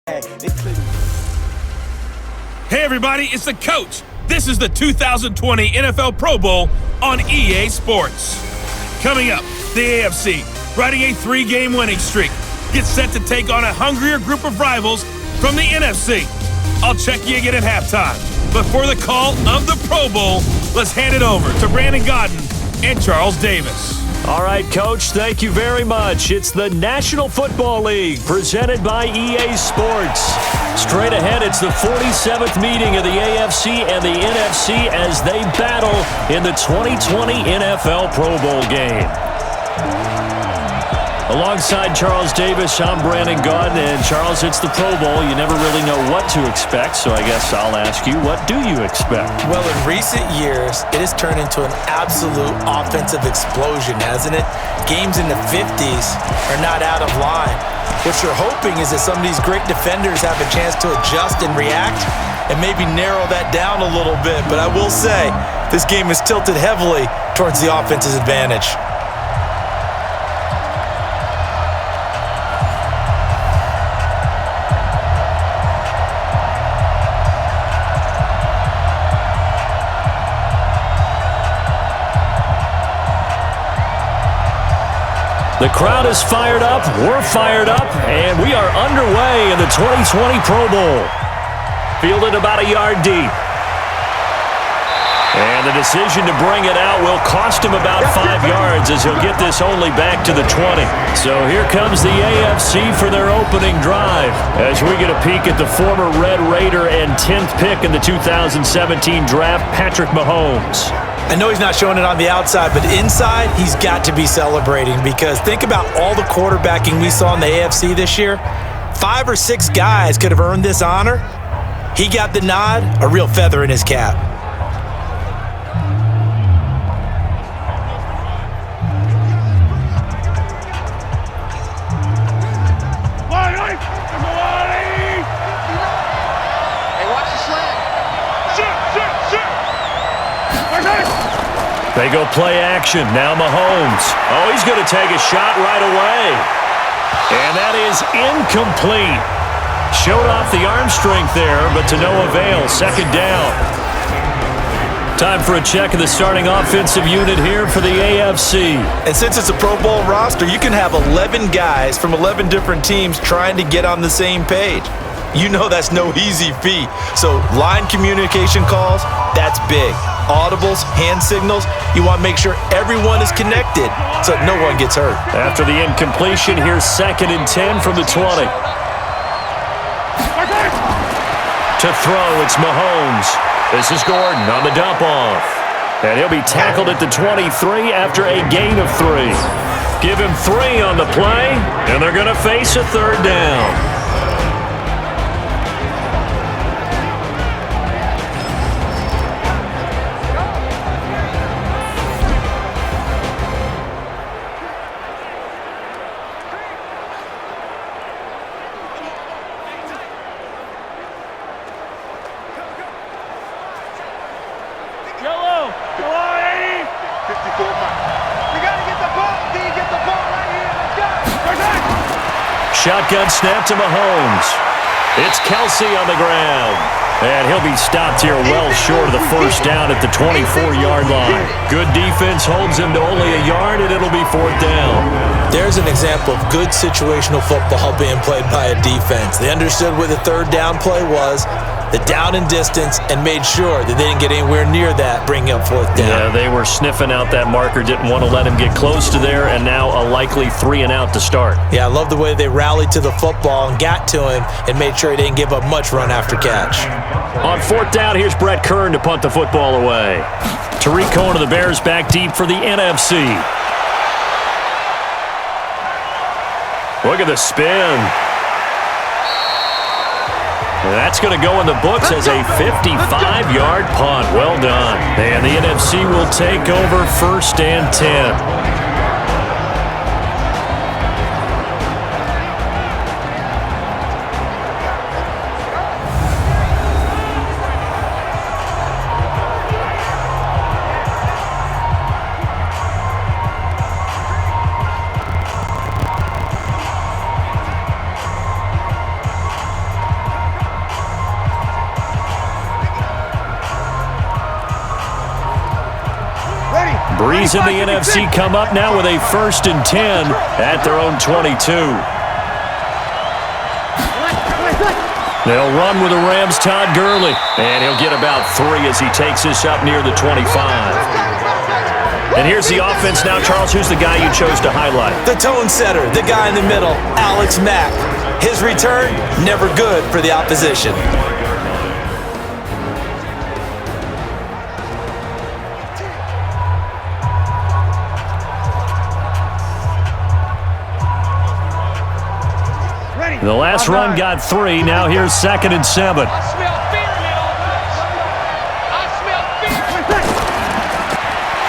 Hey everybody, it's the coach. This is the 2020 NFL Pro Bowl on EA Sports. Coming up, the AFC, riding a 3-game winning streak, gets set to take on a hungrier group of rivals from the NFC. I'll check you again at halftime. But for the call of the Pro Bowl, let's hand it over to Brandon Godden and Charles Davis. All right, Coach, thank you very much. It's the National Football League presented by EA Sports. Straight ahead, it's the 47th meeting of the AFC and the NFC as they battle in the 2020 NFL Pro Bowl game. Alongside Charles Davis, I'm Brandon Godden. And Charles, it's the Pro Bowl. You never really know what to expect, so I guess I'll ask you, what do you expect? Well, in recent years, it has turned into an absolute offensive explosion, hasn't it? Games in the 50s are not out of line. What you're hoping is that some of these great defenders have a chance to adjust and react and maybe narrow that down a little bit. But I will say, this game is tilted heavily towards the offense's advantage. The crowd is fired up, we're fired up, and we are underway in the 2020 Pro Bowl. Fielded about a yard deep. And the decision to bring it out will cost him about 5 yards as he'll get this only back to the 20. So here comes the AFC for their opening drive as we get a peek at the former Red Raider and 10th pick in the 2017 draft, Patrick Mahomes. I know he's not showing it on the outside, but inside, he's got to be celebrating because think about all the quarterbacking we saw in the AFC this year. 5 or 6 guys could have earned this honor. He got the nod, a real feather in his cap. They go play action. Now Mahomes. Oh, he's going to take a shot right away. And that is incomplete. Showed off the arm strength there, but to no avail. Second down. Time for a check of the starting offensive unit here for the AFC. And since it's a Pro Bowl roster, you can have 11 guys from 11 different teams trying to get on the same page. You know that's no easy feat. So line communication calls, that's big. Audibles, hand signals, you want to make sure everyone is connected so no one gets hurt. After the incompletion, here's 2nd and 10 from the 20. To throw, it's Mahomes. This is Gordon on the dump off. And he'll be tackled at the 23 after a gain of 3. Give him 3 on the play, and they're going to face a 3rd down. Shotgun snap to Mahomes. It's Kelsey on the ground. And he'll be stopped here well short of the first down at the 24-yard line. Good defense holds him to only a yard, and it'll be 4th down. There's an example of good situational football being played by a defense. They understood where the 3rd down play was, the down and distance, and made sure that they didn't get anywhere near that, bringing up 4th down. Yeah, they were sniffing out that marker, didn't want to let him get close to there, and now a likely 3 and out to start. Yeah, I love the way they rallied to the football and got to him and made sure he didn't give up much run after catch. On 4th down, here's Brett Kern to punt the football away. Tariq Cohen of the Bears back deep for the NFC. Look at the spin. That's going to go in the books as a 55-yard punt. Well done. And the NFC will take over 1st and 10. Breeze and the NFC come up now with a 1st and 10 at their own 22. They'll run with the Rams' Todd Gurley, and he'll get about 3 as he takes this up near the 25. And here's the offense now. Charles, who's the guy you chose to highlight? The tone setter, the guy in the middle, Alex Mack. His return, never good for the opposition. The last run got 3. Now here's 2nd and 7.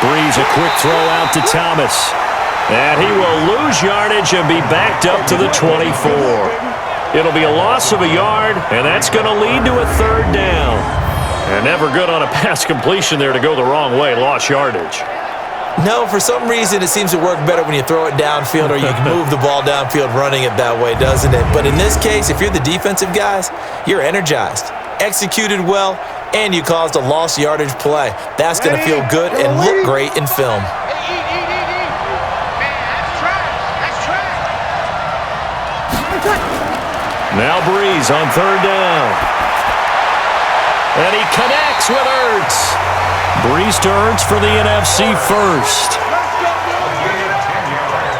Breeze, a quick throw out to Thomas. And he will lose yardage and be backed up to the 24. It'll be a loss of a yard, and that's going to lead to a 3rd down. And never good on a pass completion there to go the wrong way. Lost yardage. No, for some reason, it seems to work better when you throw it downfield or you can move the ball downfield running it that way, doesn't it? But in this case, if you're the defensive guys, you're energized, executed well, and you caused a lost yardage play. That's going to feel good and look great in film. Now Breeze on 3rd down. And he connects with Ertz. Breeze to Ertz for the NFC first.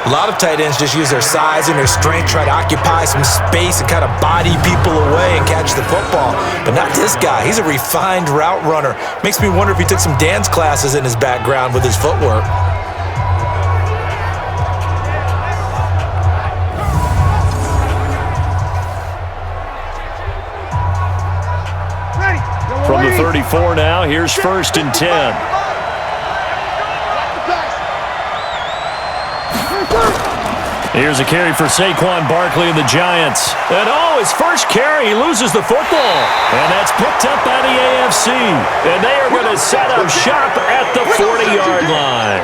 A lot of tight ends just use their size and their strength, try to occupy some space and kind of body people away and catch the football. But not this guy. He's a refined route runner. Makes me wonder if he took some dance classes in his background with his footwork. From the 34 now, here's 1st and 10. Here's a carry for Saquon Barkley and the Giants. And his first carry, he loses the football. And that's picked up by the AFC. And they are going to set up shop at the 40-yard line.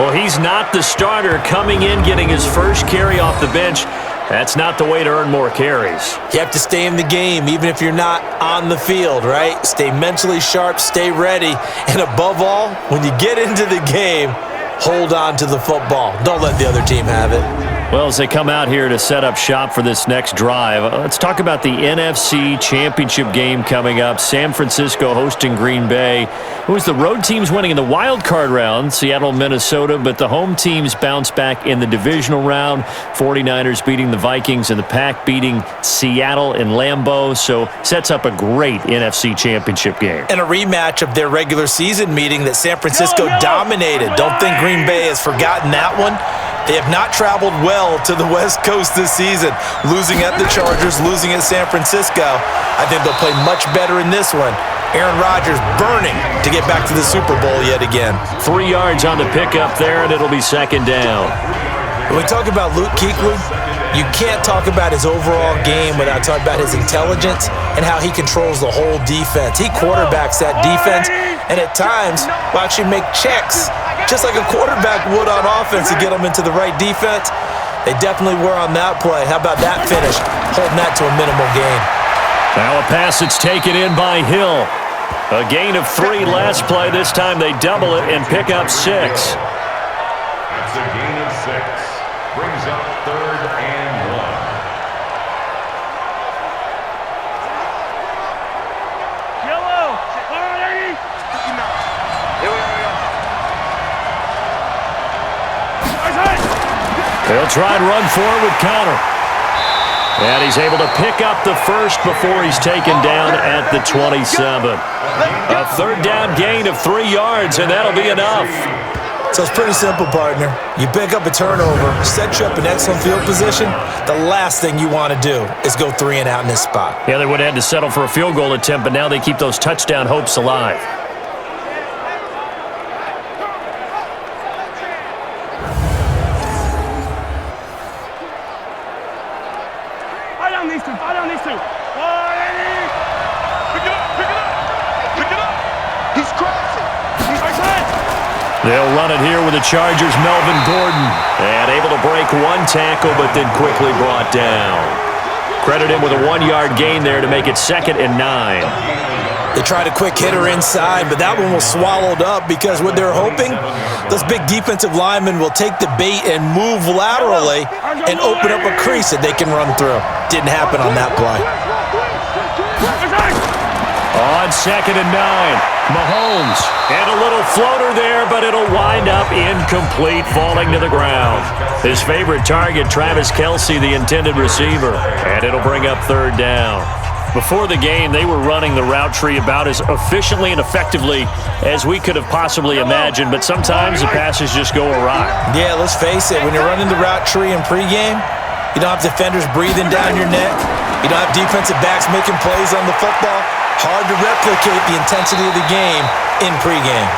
Well, he's not the starter coming in, getting his first carry off the bench. That's not the way to earn more carries. You have to stay in the game, even if you're not on the field, right? Stay mentally sharp, stay ready, and above all, when you get into the game, hold on to the football. Don't let the other team have it. Well, as they come out here to set up shop for this next drive, let's talk about the NFC Championship game coming up. San Francisco hosting Green Bay. It was the road teams winning in the wild card round, Seattle, Minnesota, but the home teams bounced back in the divisional round. 49ers beating the Vikings and the Pack beating Seattle in Lambeau. So sets up a great NFC Championship game. And a rematch of their regular season meeting that San Francisco dominated. Don't think Green Bay has forgotten that one. They have not traveled well to the West Coast this season, losing at the Chargers, losing at San Francisco. I think they'll play much better in this one. Aaron Rodgers burning to get back to the Super Bowl yet again. 3 yards on the pickup there, and it'll be 2nd down. When we talk about Luke Kuechly, you can't talk about his overall game without talking about his intelligence and how he controls the whole defense. He quarterbacks that defense, and at times will actually make checks, just like a quarterback would on offense to get them into the right defense. They definitely were on that play. How about that finish? Holding that to a minimal gain. Now a pass that's taken in by Hill. A gain of 3 last play. This time they double it and pick up 6. That's a gain of 6. Brings up 3rd and 1. They'll try and run forward with Connor. And he's able to pick up the first before he's taken down at the 27. A 3rd down gain of 3 yards, and that'll be enough. So it's pretty simple, partner. You pick up a turnover, set you up in excellent field position. The last thing you want to do is go 3 and out in this spot. Yeah, they would have had to settle for a field goal attempt, but now they keep those touchdown hopes alive. They'll run it here with the Chargers' Melvin Gordon. And able to break 1 tackle, but then quickly brought down. Credit him with a 1-yard gain there to make it 2nd and 9. They tried a quick hitter inside, but that one was swallowed up because what they're hoping, those big defensive linemen will take the bait and move laterally and open up a crease that they can run through. Didn't happen on that play. On 2nd and 9, Mahomes. And a little floater there, but it'll wind up incomplete, falling to the ground. His favorite target, Travis Kelce, the intended receiver. And it'll bring up 3rd down. Before the game, they were running the route tree about as efficiently and effectively as we could have possibly imagined, but sometimes the passes just go awry. Yeah, let's face it. When you're running the route tree in pregame, you don't have defenders breathing down your neck. You don't have defensive backs making plays on the football. Hard to replicate the intensity of the game in pregame.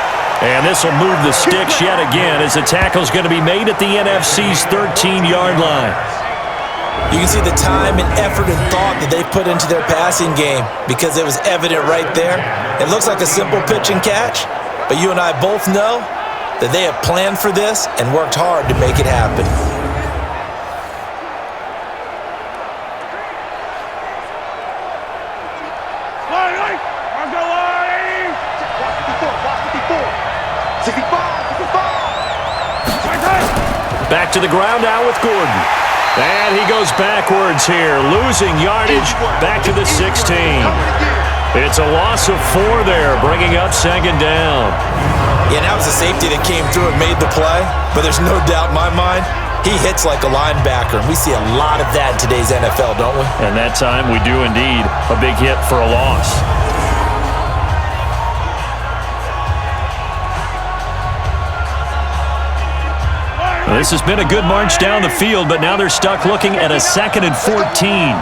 And this will move the sticks yet again as the tackle's going to be made at the NFC's 13-yard line. You can see the time and effort and thought that they put into their passing game because it was evident right there. It looks like a simple pitch and catch, but you and I both know that they have planned for this and worked hard to make it happen. Back to the ground now with Gordon. And he goes backwards here, losing yardage back to the 16. It's a loss of 4 there, bringing up 2nd down. Yeah, that was a safety that came through and made the play, but there's no doubt in my mind, he hits like a linebacker, and we see a lot of that in today's NFL, don't we? And that time we do indeed. A big hit for a loss. This has been a good march down the field, but now they're stuck looking at a 2nd and 14.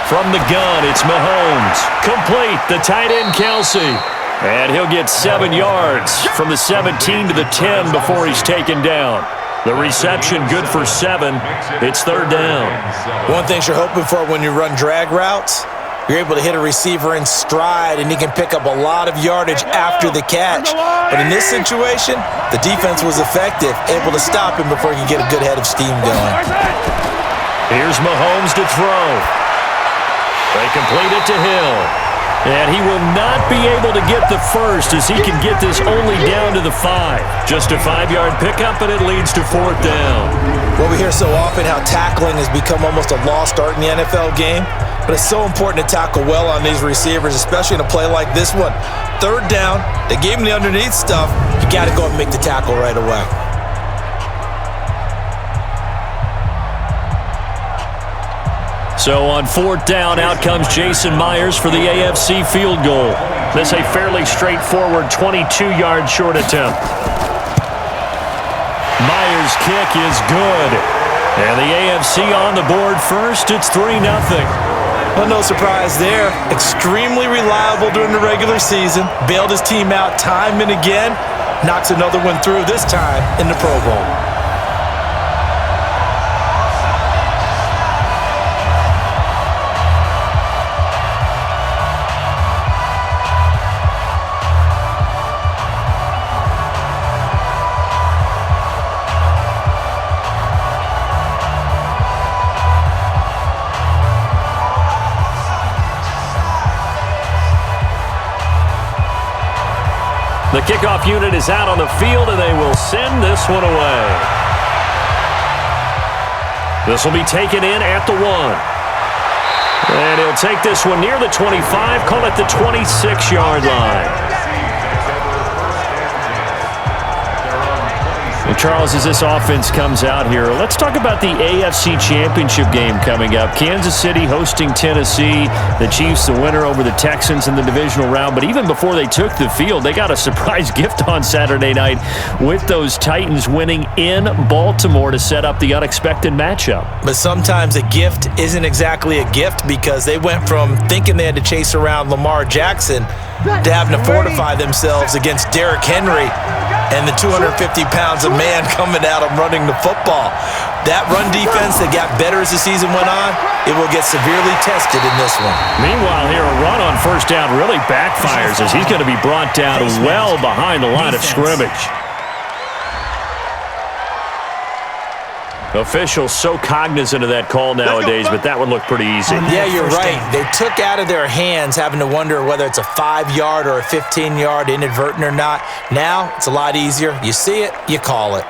From the gun, it's Mahomes. Complete, the tight end Kelce. And he'll get 7 yards from the 17 to the 10 before he's taken down. The reception good for 7. It's 3rd down. One thing you're hoping for when you run drag routes, you're able to hit a receiver in stride and he can pick up a lot of yardage after the catch. But in this situation, the defense was effective, able to stop him before he could get a good head of steam going. Here's Mahomes to throw. They complete it to Hill. And he will not be able to get the first as he can get this only down to the 5. Just a 5-yard pickup, and it leads to 4th down. Well, we hear so often how tackling has become almost a lost art in the NFL game, but it's so important to tackle well on these receivers, especially in a play like this one. 3rd down, they gave him the underneath stuff. You got to go and make the tackle right away. So on 4th down, out comes Jason Myers for the AFC field goal. This a fairly straightforward 22-yard short attempt. Myers' kick is good. And the AFC on the board first. It's 3-0. Well, no surprise there. Extremely reliable during the regular season. Bailed his team out time and again. Knocks another one through, this time in the Pro Bowl. The kickoff unit is out on the field, and they will send this one away. This will be taken in at the 1. And he'll take this one near the 25, call it the 26-yard line. Well, Charles, as this offense comes out here, let's talk about the AFC Championship game coming up. Kansas City hosting Tennessee. The Chiefs, the winner over the Texans in the divisional round. But even before they took the field, they got a surprise gift on Saturday night with those Titans winning in Baltimore to set up the unexpected matchup. But sometimes a gift isn't exactly a gift because they went from thinking they had to chase around Lamar Jackson to having to fortify themselves against Derrick Henry and the 250 pounds of man coming at him running the football. That run defense that got better as the season went on, it will get severely tested in this one. Meanwhile, here, a run on 1st down really backfires as he's going to be brought down well behind the line of scrimmage. Officials so cognizant of that call nowadays, but that one looked pretty easy. Yeah, you're right. They took out of their hands having to wonder whether it's a 5-yard or a 15-yard inadvertent or not. Now, it's a lot easier. You see it, you call it.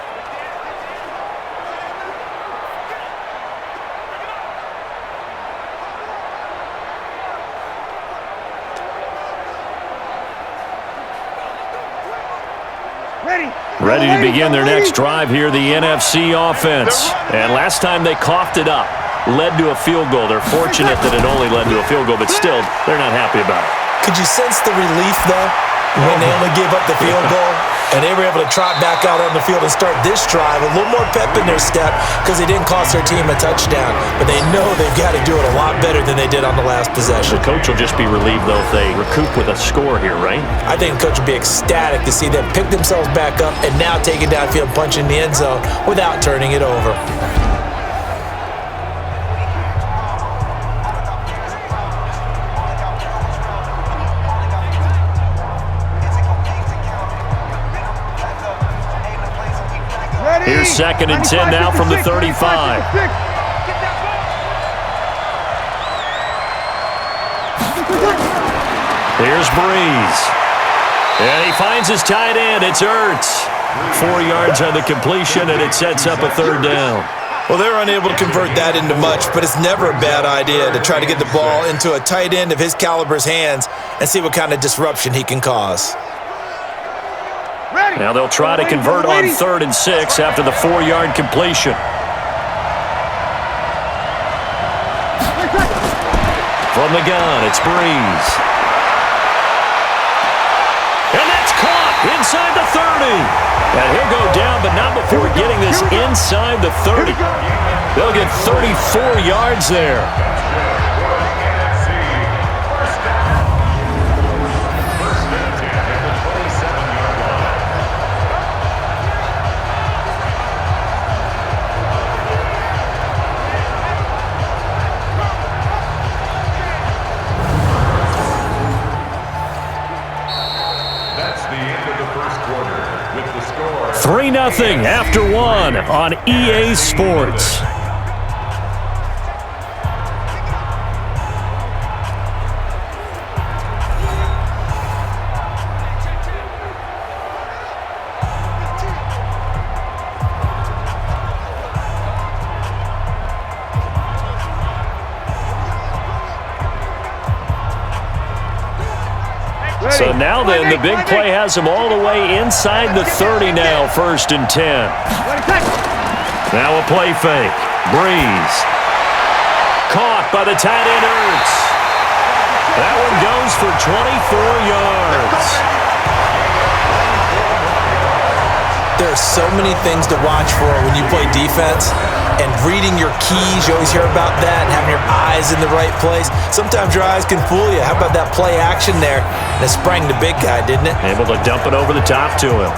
Ready to begin their next drive here, the NFC offense. And last time they coughed it up, led to a field goal. They're fortunate that it only led to a field goal, but still, they're not happy about it. Could you sense the relief, though, when they only gave up the field goal? And they were able to trot back out on the field and start this drive. A little more pep in their step because they didn't cost their team a touchdown. But they know they've got to do it a lot better than they did on the last possession. The coach will just be relieved, though, if they recoup with a score here, right? I think the coach will be ecstatic to see them pick themselves back up and now take it downfield, punch in the end zone without turning it over. Here's 2nd and 10 now from the 35. Here's Breeze. And he finds his tight end. It's Ertz. 4 yards on the completion, and it sets up a 3rd down. Well, they're unable to convert that into much, but it's never a bad idea to try to get the ball into a tight end of his caliber's hands and see what kind of disruption he can cause. Now they'll try to convert on 3rd and 6 after the 4-yard completion. From the gun, it's Breeze. And that's caught inside the 30. And he'll go down, but not before getting this inside the 30. They'll get 34 yards there. That's the end of the first quarter with the score 3-0 after 1 on EA Sports. So now then, the big play has them all the way inside the 30 now, 1st and 10. Now a play fake. Breeze. Caught by the tight end Ertz. That one goes for 24 yards. There are so many things to watch for when you play defense, and reading your keys, you always hear about that, and having your eyes in the right place. Sometimes your eyes can fool you. How about that play action there? That sprang the big guy, didn't it? Able to dump it over the top to him.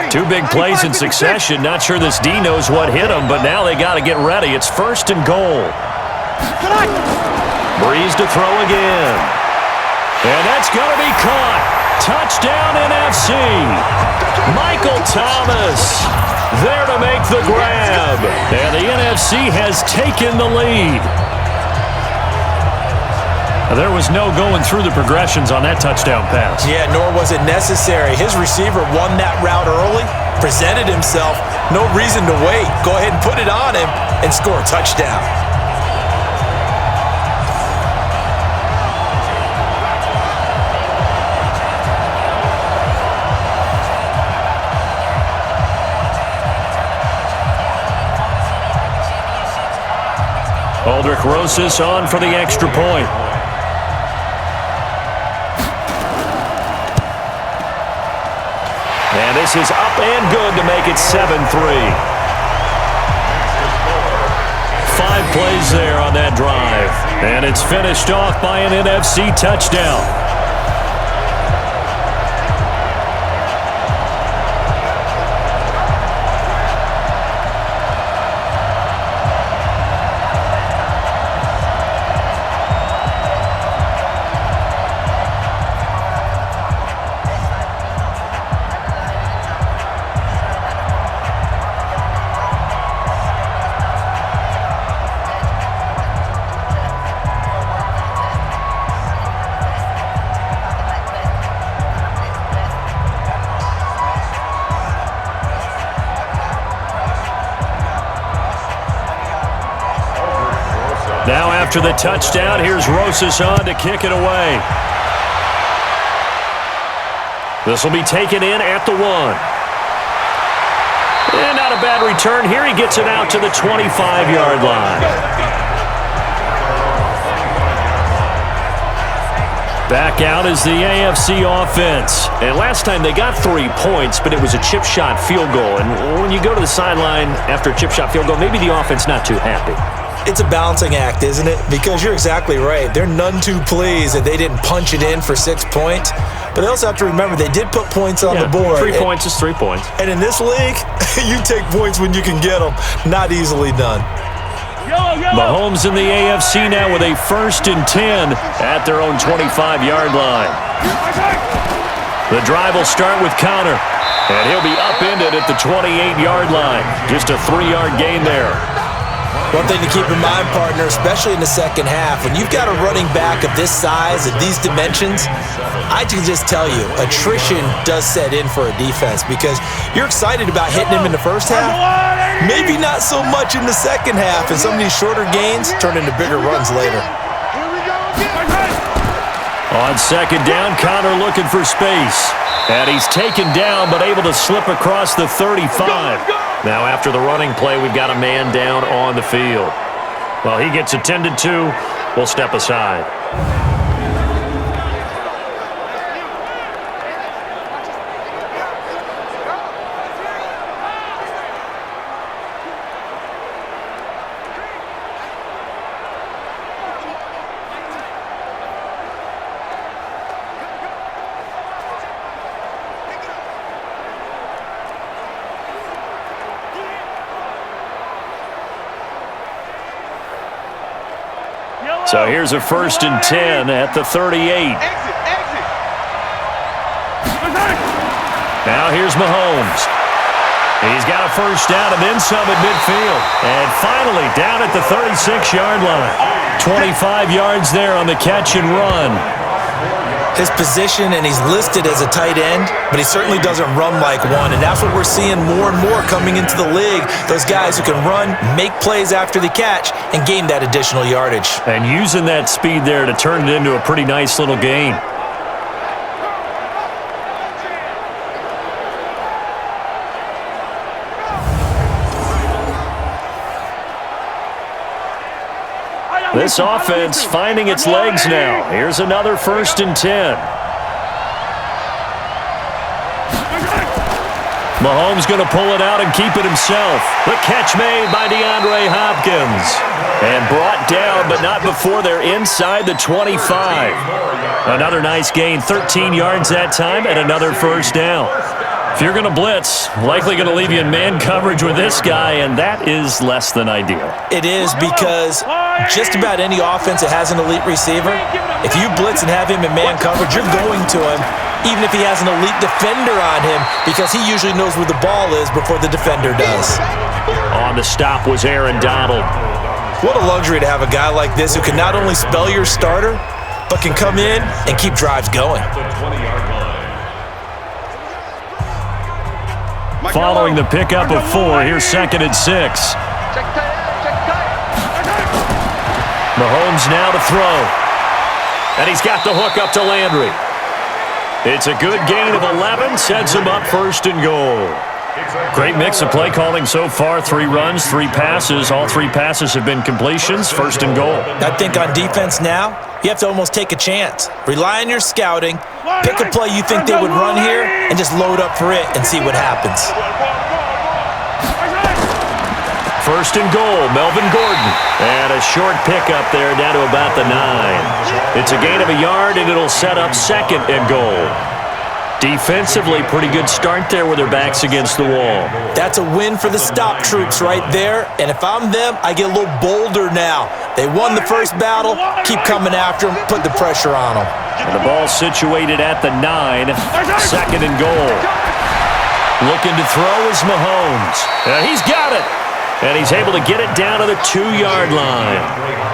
Two big plays in succession. Not sure this D knows what hit him, but now they got to get ready. It's 1st and goal. Breeze to throw again. And that's going to be caught. Touchdown NFC. Michael Thomas there to make the grab. And the NFC has taken the lead. There was no going through the progressions on that touchdown pass. Yeah, nor was it necessary. His receiver won that route early, presented himself. No reason to wait. Go ahead and put it on him and score a touchdown. Aldrich Rosas on for the extra point. And this is up and good to make it 7-3. 5 plays there on that drive. And it's finished off by an NFC touchdown. Now after the touchdown, here's Rosas on to kick it away. This will be taken in at the 1. And not a bad return here. He gets it out to the 25-yard line. Back out is the AFC offense. And last time they got 3 points, but it was a chip shot field goal. And when you go to the sideline after a chip shot field goal, maybe the offense not too happy. It's a balancing act, isn't it? Because you're exactly right. They're none too pleased that they didn't punch it in for 6 points. But they also have to remember they did put points on the board. 3 points is 3 points. And in this league, you take points when you can get them. Not easily done. Mahomes in the AFC now with a 1st and 10 at their own 25-yard line. The drive will start with Connor, and he'll be upended at the 28-yard line. Just a 3-yard gain there. One thing to keep in mind, partner, especially in the second half, when you've got a running back of this size, of these dimensions, I can just tell you, attrition does set in for a defense because you're excited about hitting him in the first half, maybe not so much in the second half, and some of these shorter gains turn into bigger runs later. On second down, Connor looking for space. And he's taken down but able to slip across the 35. Now after the running play, we've got a man down on the field. Well, he gets attended to. We'll step aside. So here's a 1st and 10 at the 38. Now here's Mahomes. He's got a first down and then some at midfield. And finally down at the 36-yard line. 25 yards there on the catch and run. His position, and he's listed as a tight end, but he certainly doesn't run like one, and that's what we're seeing more and more coming into the league. Those guys who can run, make plays after the catch, and gain that additional yardage. And using that speed there to turn it into a pretty nice little gain. This offense finding its legs now. Here's another 1st and 10. Mahomes going to pull it out and keep it himself. The catch made by DeAndre Hopkins. And brought down, but not before they're inside the 25. Another nice gain, 13 yards that time, and another first down. If you're going to blitz, likely going to leave you in man coverage with this guy, and that is less than ideal. It is, because just about any offense that has an elite receiver, if you blitz and have him in man coverage, you're going to him, even if he has an elite defender on him, because he usually knows where the ball is before the defender does. On the stop was Aaron Donald. What a luxury to have a guy like this who can not only spell your starter, but can come in and keep drives going. Following the pickup of 4, here's 2nd and 6. Mahomes now to throw. And he's got the hook up to Landry. It's a good gain of 11, sets him up 1st and goal. Great mix of play calling so far. 3 runs, 3 passes. All 3 passes have been completions, 1st and goal. I think on defense now, you have to almost take a chance. Rely on your scouting. Pick a play you think they would run here and just load up for it and see what happens. 1st and goal, Melvin Gordon. And a short pickup there down to about the 9. It's a gain of a yard, and it'll set up 2nd and goal. Defensively, pretty good start there with their backs against the wall. That's a win for the stop troops right there. And if I'm them, I get a little bolder now. They won the first battle. Keep coming after them. Put the pressure on them. And the ball situated at the 9. 2nd and goal. Looking to throw is Mahomes. He's got it. And he's able to get it down to the 2-yard line.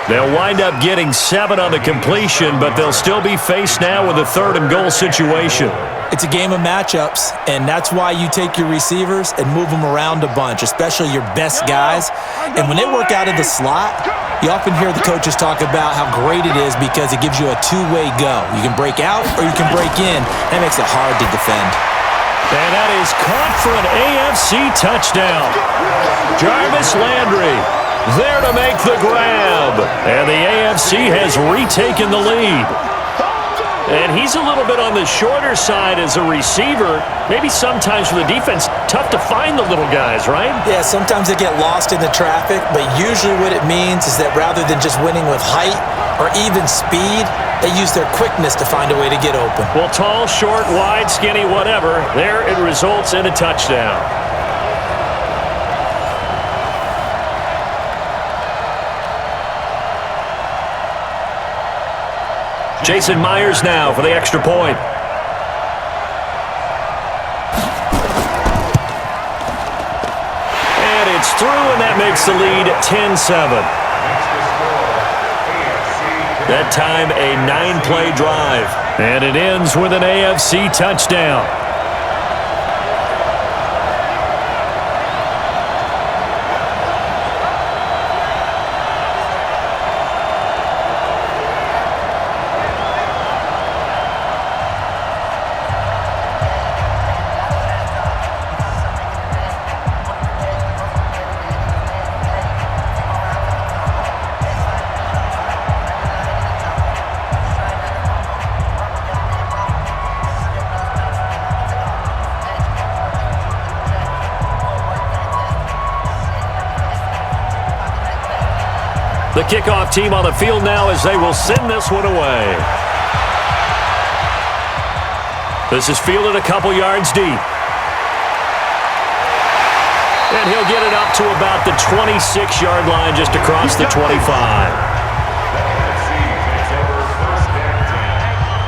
They'll wind up getting 7 on the completion, but they'll still be faced now with a 3rd and goal situation. It's a game of matchups, and that's why you take your receivers and move them around a bunch, especially your best guys. And when they work out of the slot, you often hear the coaches talk about how great it is because it gives you a two-way go. You can break out or you can break in. That makes it hard to defend. And that is caught for an AFC touchdown. Jarvis Landry there to make the grab. And the AFC has retaken the lead. And he's a little bit on the shorter side as a receiver. Maybe sometimes for the defense, tough to find the little guys, right? Yeah, sometimes they get lost in the traffic, but usually what it means is that rather than just winning with height or even speed, they use their quickness to find a way to get open. Well, tall, short, wide, skinny, whatever, there it results in a touchdown. Jason Myers now for the extra point. And it's through, and that makes the lead 10-7. That time a 9-play drive. And it ends with an AFC touchdown. The kickoff team on the field now as they will send this one away. This is fielded a couple yards deep. And he'll get it up to about the 26-yard line just across the 25.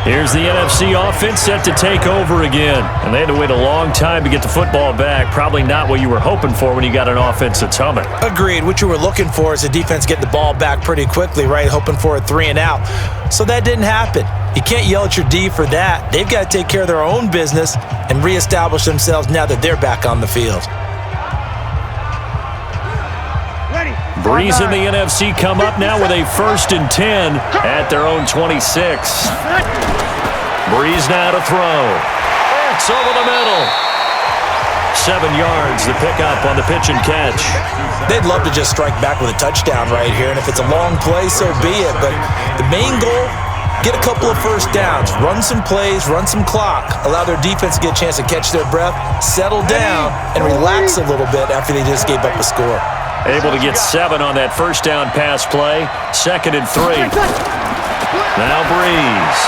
Here's the NFC offense set to take over again. And they had to wait a long time to get the football back. Probably not what you were hoping for when you got an offense that's humming. Agreed. What you were looking for is the defense getting the ball back pretty quickly, right? Hoping for a 3-and-out. So that didn't happen. You can't yell at your D for that. They've got to take care of their own business and reestablish themselves now that they're back on the field. Breeze in the NFC come up now with a 1st and 10 at their own 26. Breeze now to throw. It's over the middle. 7 yards, the pickup on the pitch and catch. They'd love to just strike back with a touchdown right here, and if it's a long play, so be it. But the main goal, get a couple of first downs, run some plays, run some clock, allow their defense to get a chance to catch their breath, settle down, and relax a little bit after they just gave up a score. Able to get 7 on that first down pass play. 2nd and 3. Now Breeze.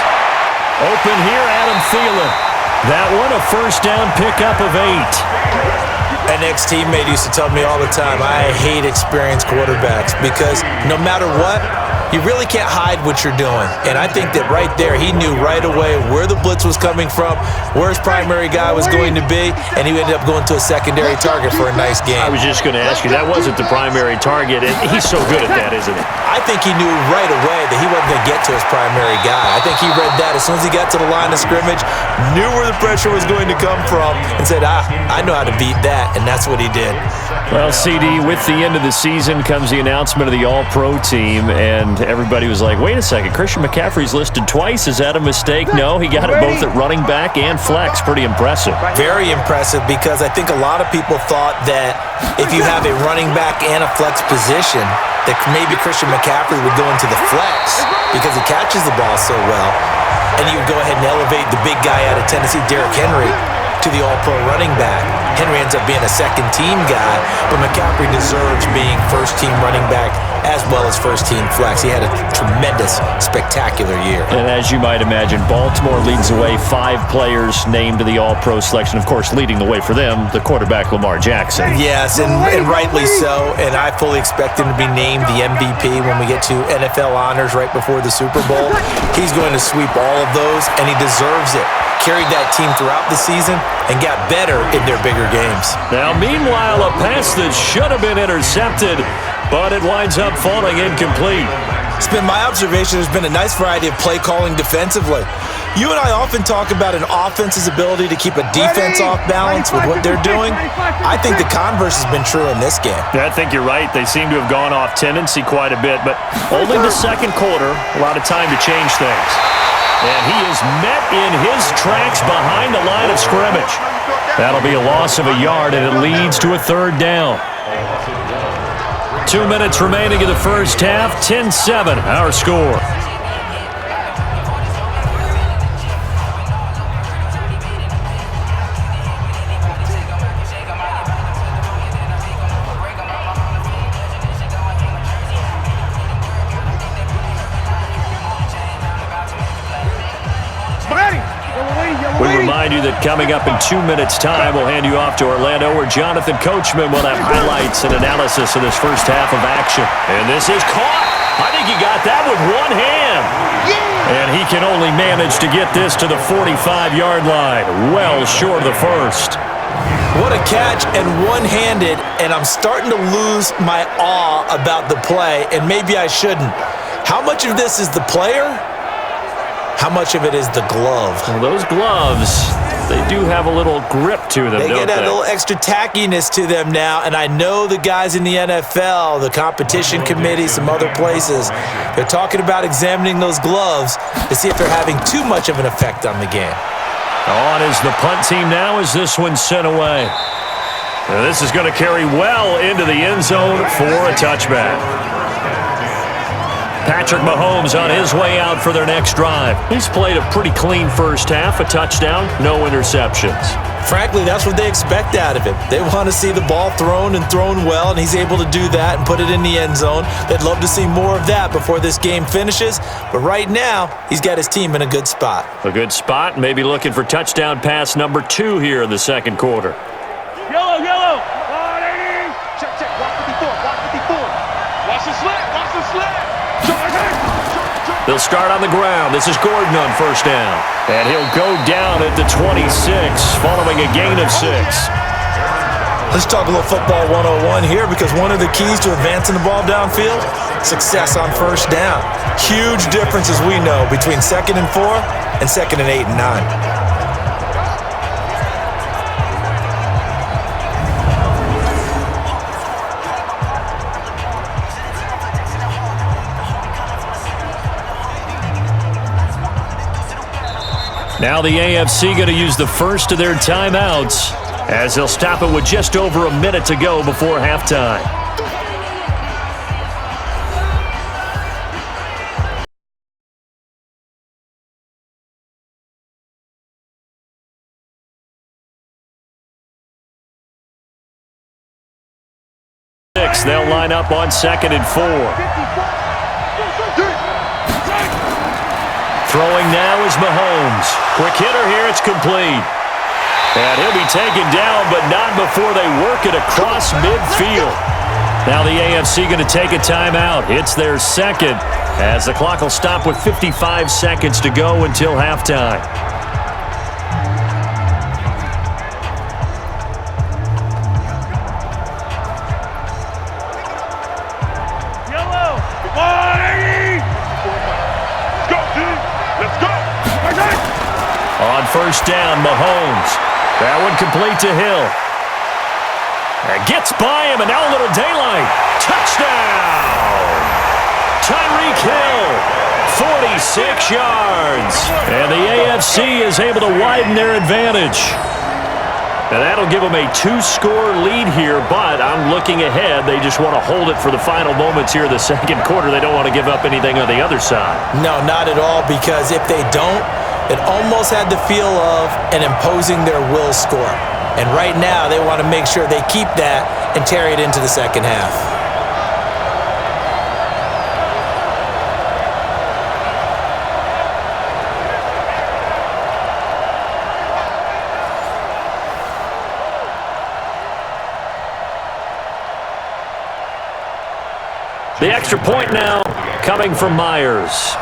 Open here, Adam Thielen. That one a first down pickup of 8. An ex-teammate used to tell me all the time, I hate experienced quarterbacks because no matter what, you really can't hide what you're doing. And I think that right there, he knew right away where the blitz was coming from, where his primary guy was going to be, and he ended up going to a secondary target for a nice game. I was just going to ask you, that wasn't the primary target, and he's so good at that, isn't he? I think he knew right away that he wasn't going to get to his primary guy. I think he read that as soon as he got to the line of scrimmage, knew where the pressure was going to come from, and said, I know how to beat that, and that's what he did. Well, CD, with the end of the season comes the announcement of the All-Pro team, and everybody was like, wait a second, Christian McCaffrey's listed twice. Is that a mistake? No, he got it both at running back and flex. Pretty impressive. Very impressive because I think a lot of people thought that if you have a running back and a flex position, that maybe Christian McCaffrey would go into the flex because he catches the ball so well, and you would go ahead and elevate the big guy out of Tennessee, Derrick Henry, to the All-Pro running back. Henry ends up being a second-team guy, but McCaffrey deserves being first-team running back as well as first-team flex. He had a tremendous, spectacular year. And as you might imagine, Baltimore leads the way. 5 players named to the All-Pro selection. Of course, leading the way for them, the quarterback Lamar Jackson. Yes, and rightly so. And I fully expect him to be named the MVP when we get to NFL honors right before the Super Bowl. He's going to sweep all of those, and he deserves it. Carried that team throughout the season and got better in their bigger games. Now, meanwhile, a pass that should have been intercepted, but it winds up falling incomplete. It's been my observation there's been a nice variety of play calling defensively. You and I often talk about an offense's ability to keep a defense off balance with what they're doing. I think the converse has been true in this game. Yeah, I think you're right. They seem to have gone off tendency quite a bit, but only the second quarter, a lot of time to change things. And he is met in his tracks behind the line of scrimmage. That'll be a loss of a yard, and it leads to a third down. 2 minutes remaining in the first half, 10-7, our score. We remind you that coming up in 2 minutes' time, we'll hand you off to Orlando, where Jonathan Coachman will have highlights and analysis of this first half of action. And this is caught. I think he got that with one hand. And he can only manage to get this to the 45-yard line, well short of the first. What a catch, and one-handed, and I'm starting to lose my awe about the play, and maybe I shouldn't. How much of this is the player? How much of it is the glove? Well, those gloves, they do have a little grip to them, don't they? They get a little extra tackiness to them now, and I know the guys in the NFL, the competition committee, some other places, they're talking about examining those gloves to see if they're having too much of an effect on the game. On is the punt team now as this one's sent away. Now this is going to carry well into the end zone for a touchback. Patrick Mahomes on his way out for their next drive. He's played a pretty clean first half, a touchdown, no interceptions. Frankly, that's what they expect out of him. They want to see the ball thrown and thrown well, and he's able to do that and put it in the end zone. They'd love to see more of that before this game finishes, but right now, he's got his team in a good spot. A good spot, maybe looking for touchdown pass number 2 here in the second quarter. Yellow, yellow. 180. Check, check. Watch 54, watch 54. Watch the slant, watch the slant. They'll start on the ground. This is Gordon on first down. And he'll go down at the 26 following a gain of 6. Let's talk a little football 101 here, because one of the keys to advancing the ball downfield, success on first down. Huge difference, as we know, between 2nd and 4 and 2nd and 8 and 9. Now the AFC going to use the first of their timeouts as they'll stop it with just over a minute to go before halftime. They'll line up on 2nd and 4. Throwing now is Mahomes. Quick hitter here, it's complete. And he'll be taken down, but not before they work it across midfield. Now the AFC going to take a timeout. It's their second, as the clock will stop with 55 seconds to go until halftime. On first down, Mahomes. That one complete to Hill. And gets by him, and now a little daylight. Touchdown! Tyreek Hill, 46 yards. And the AFC is able to widen their advantage. And that'll give them a 2-score lead here, but I'm looking ahead. They just want to hold it for the final moments here in the second quarter. They don't want to give up anything on the other side. No, not at all, because if they don't, it almost had the feel of an imposing their will score. And right now, they want to make sure they keep that and carry it into the second half. The extra point now coming from Myers.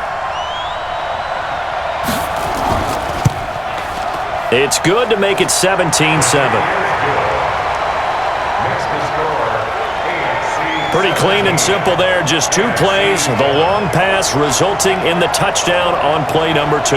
It's good to make it 17-7. Pretty clean and simple there. Just 2 plays. The long pass resulting in the touchdown on play number 2.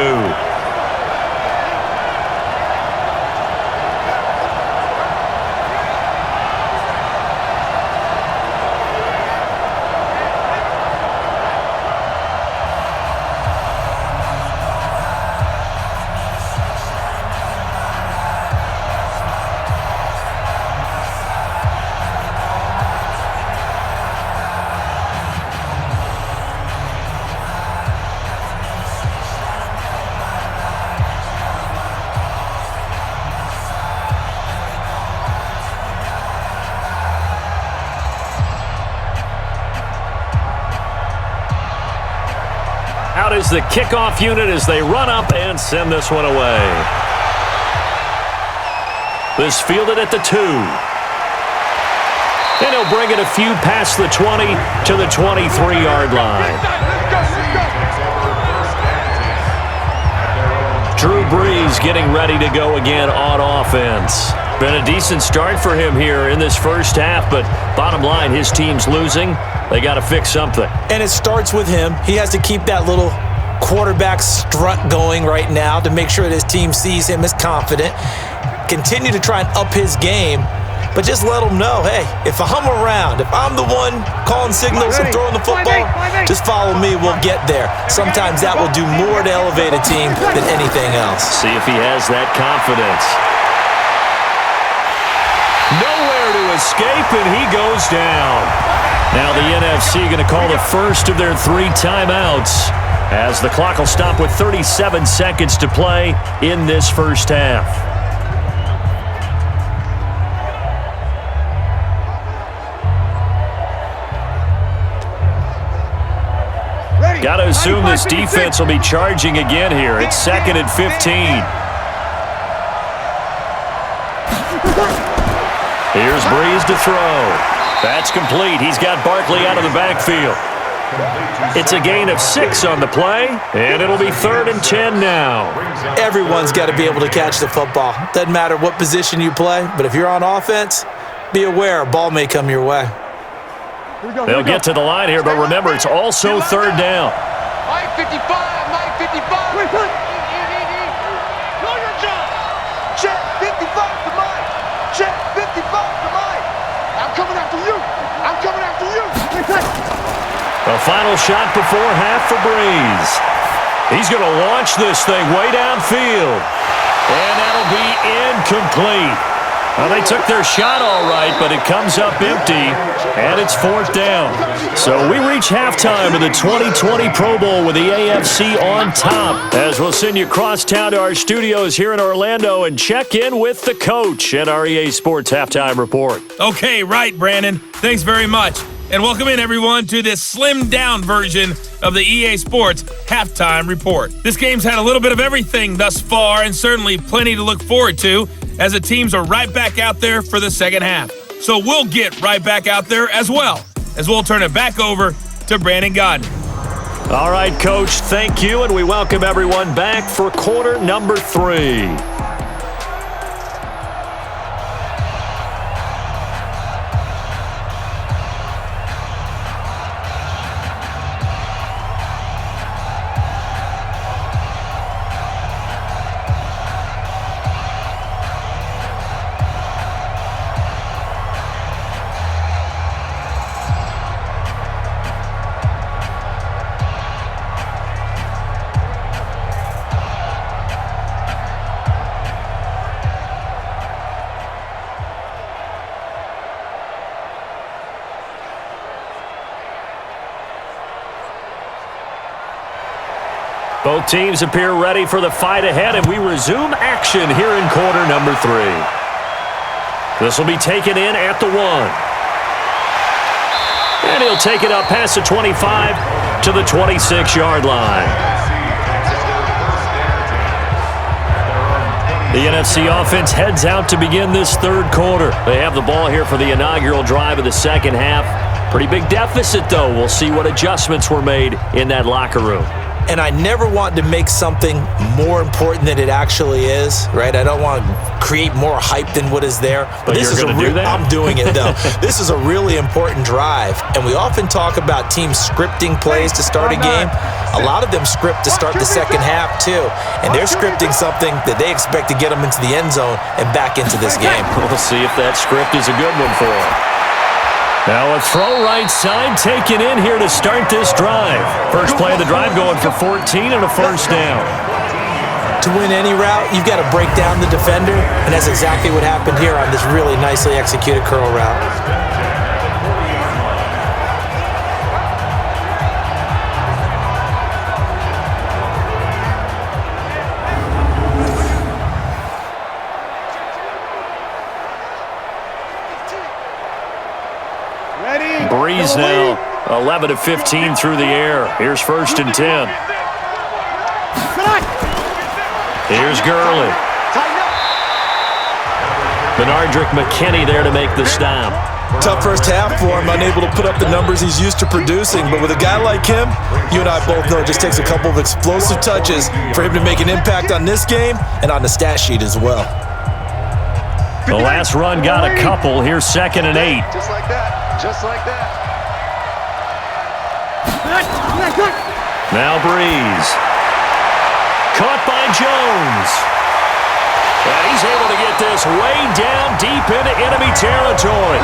Out is the kickoff unit as they run up and send this one away. This fielded at the 2. And he'll bring it a few past the 20 to the 23-yard line. Drew Brees getting ready to go again on offense. Been a decent start for him here in this first half, but bottom line, his team's losing. They got to fix something. And it starts with him. He has to keep that little quarterback strut going right now to make sure that his team sees him as confident. Continue to try and up his game, but just let him know, hey, if I'm around, if I'm the one calling signals and throwing the football, just follow me, we'll get there. Sometimes that will do more to elevate a team than anything else. See if he has that confidence. Nowhere to escape, and he goes down. Now the NFC going to call the first of their 3 timeouts as the clock will stop with 37 seconds to play in this first half. Got to assume this defense will be charging again here. It's 2nd and 15. Here's Brees to throw. That's complete. He's got Barkley out of the backfield. It's a gain of 6 on the play, and it'll be 3rd and 10 now. Everyone's got to be able to catch the football. Doesn't matter what position you play, but if you're on offense, be aware a ball may come your way. They'll get to the line here, but remember, it's also 3rd down. Mike 55, Mike 55. Wait. Know your job. Check 55 to Mike. Check 55 to Mike. I'm coming after you. I'm coming after you. The final shot before half for Brees. He's going to launch this thing way downfield. And that'll be incomplete. Well, they took their shot all right, but it comes up empty, and it's 4th down. So we reach halftime of the 2020 Pro Bowl with the AFC on top, as we'll send you across town to our studios here in Orlando and check in with the coach at our EA Sports Halftime Report. Okay, right, Brandon. Thanks very much. And welcome in, everyone, to this slimmed-down version of the EA Sports Halftime Report. This game's had a little bit of everything thus far, and certainly plenty to look forward to, as the teams are right back out there for the second half. So we'll get right back out there as well, as we'll turn it back over to Brandon Godden. All right, Coach, thank you, and we welcome everyone back for quarter number 3. Both teams appear ready for the fight ahead, and we resume action here in quarter number 3. This will be taken in at the 1. And he'll take it up past the 25 to the 26-yard line. The NFC offense heads out to begin this 3rd quarter. They have the ball here for the inaugural drive of the second half. Pretty big deficit, though. We'll see what adjustments were made in that locker room. And I never want to make something more important than it actually is, right? I don't want to create more hype than what is there. But this you're going to do that? I'm doing it, though. This is a really important drive. And we often talk about teams scripting plays to start a game. A lot of them script to start the second half, too. And they're scripting something that they expect to get them into the end zone and back into this game. We'll see if that script is a good one for them. Now a throw right side taken in here to start this drive. First play of the drive going for 14 and a first down. To win any route, you've got to break down the defender, and that's exactly what happened here on this really nicely executed curl route. Brees now 11 of 15 through the air. Here's 1st and 10. Here's Gurley. Benardrick McKinney there to make the stop. Tough first half for him, unable to put up the numbers he's used to producing. But with a guy like him, you and I both know it just takes a couple of explosive touches for him to make an impact on this game and on the stat sheet as well. The last run got a couple. Here's 2nd and 8. Just like that. Just like that. Now Breeze. Caught by Jones. And he's able to get this way down deep into enemy territory.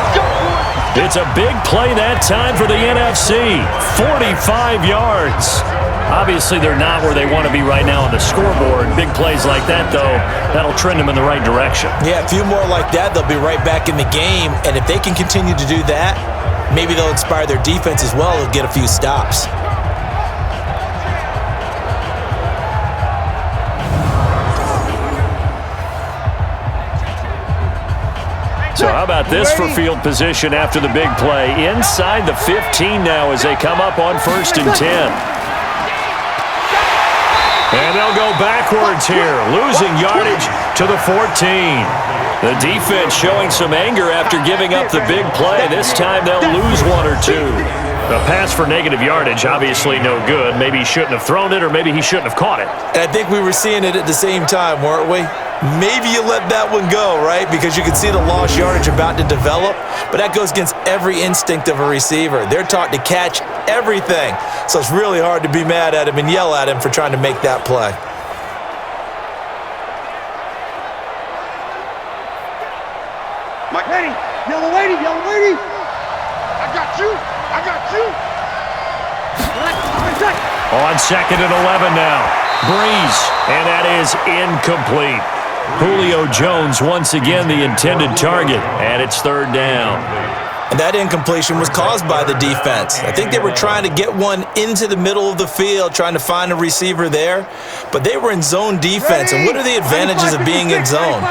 It's a big play that time for the NFC. 45 yards. Obviously, they're not where they want to be right now on the scoreboard. Big plays like that, though, that'll trend them in the right direction. Yeah, a few more like that, they'll be right back in the game. And if they can continue to do that, maybe they'll inspire their defense as well. They'll get a few stops. So how about this for field position after the big play? Inside the 15 now as they come up on 1st and 10. And they'll go backwards here, losing yardage to the 14. The defense showing some anger after giving up the big play. This time they'll lose 1 or 2. A pass for negative yardage, obviously no good. Maybe he shouldn't have thrown it, or maybe he shouldn't have caught it. And I think we were seeing it at the same time, weren't we? Maybe you let that one go, right? Because you can see the lost yardage about to develop, but that goes against every instinct of a receiver. They're taught to catch everything, so it's really hard to be mad at him and yell at him for trying to make that play. Mike, lady, yellow lady, yellow lady. I got you. I got you. On 2nd and 11 now. Breeze, and that is incomplete. Julio Jones once again the intended target, and it's 3rd down. And that incompletion was caused by the defense. I think they were trying to get one into the middle of the field, trying to find a receiver there, but they were in zone defense. And what are the advantages of being in zone?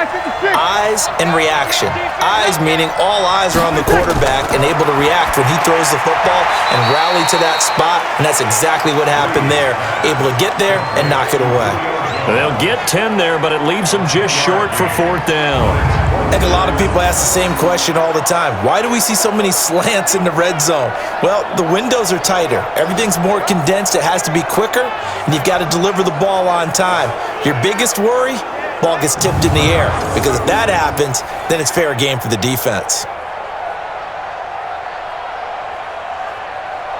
Eyes and reaction. Eyes meaning all eyes are on the quarterback and able to react when he throws the football and rally to that spot, and that's exactly what happened there. Able to get there and knock it away. They'll get 10 there, but it leaves them just short for 4th down. And a lot of people ask the same question all the time. Why do we see so many slants in the red zone? Well, the windows are tighter. Everything's more condensed. It has to be quicker, and you've got to deliver the ball on time. Your biggest worry? Ball gets tipped in the air. Because if that happens, then it's fair game for the defense.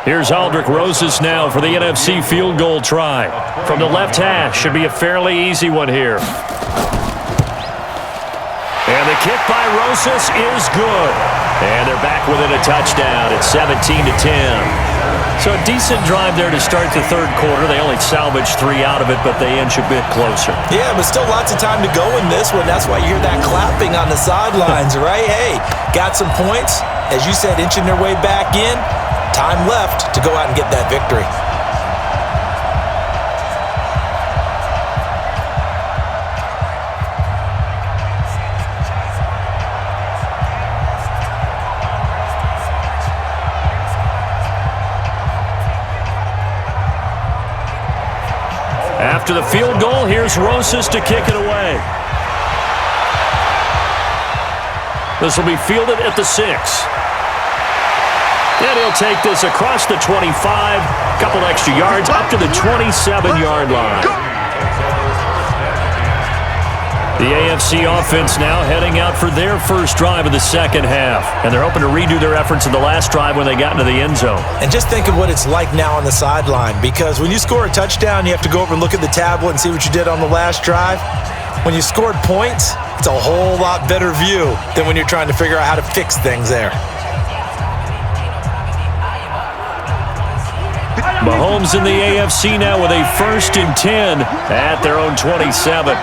Here's Aldrick Rosas now for the NFC field goal try. From the left hash, should be a fairly easy one here. And the kick by Rosas is good. And they're back within a touchdown. It's 17-10. So a decent drive there to start the 3rd quarter. They only salvaged 3 out of it, but they inch a bit closer. Yeah, but still lots of time to go in this one. That's why you hear that clapping on the sidelines, right? Hey, got some points. As you said, inching their way back in. Time left to go out and get that victory. After the field goal, here's Rosas to kick it away. This will be fielded at the 6. And he'll take this across the 25, couple extra yards, up to the 27-yard line. The AFC offense now heading out for their first drive of the 2nd half. And they're hoping to redo their efforts in the last drive when they got into the end zone. And just think of what it's like now on the sideline, because when you score a touchdown, you have to go over and look at the tablet and see what you did on the last drive. When you scored points, it's a whole lot better view than when you're trying to figure out how to fix things there. Mahomes in the AFC now with a 1st and 10 at their own 27.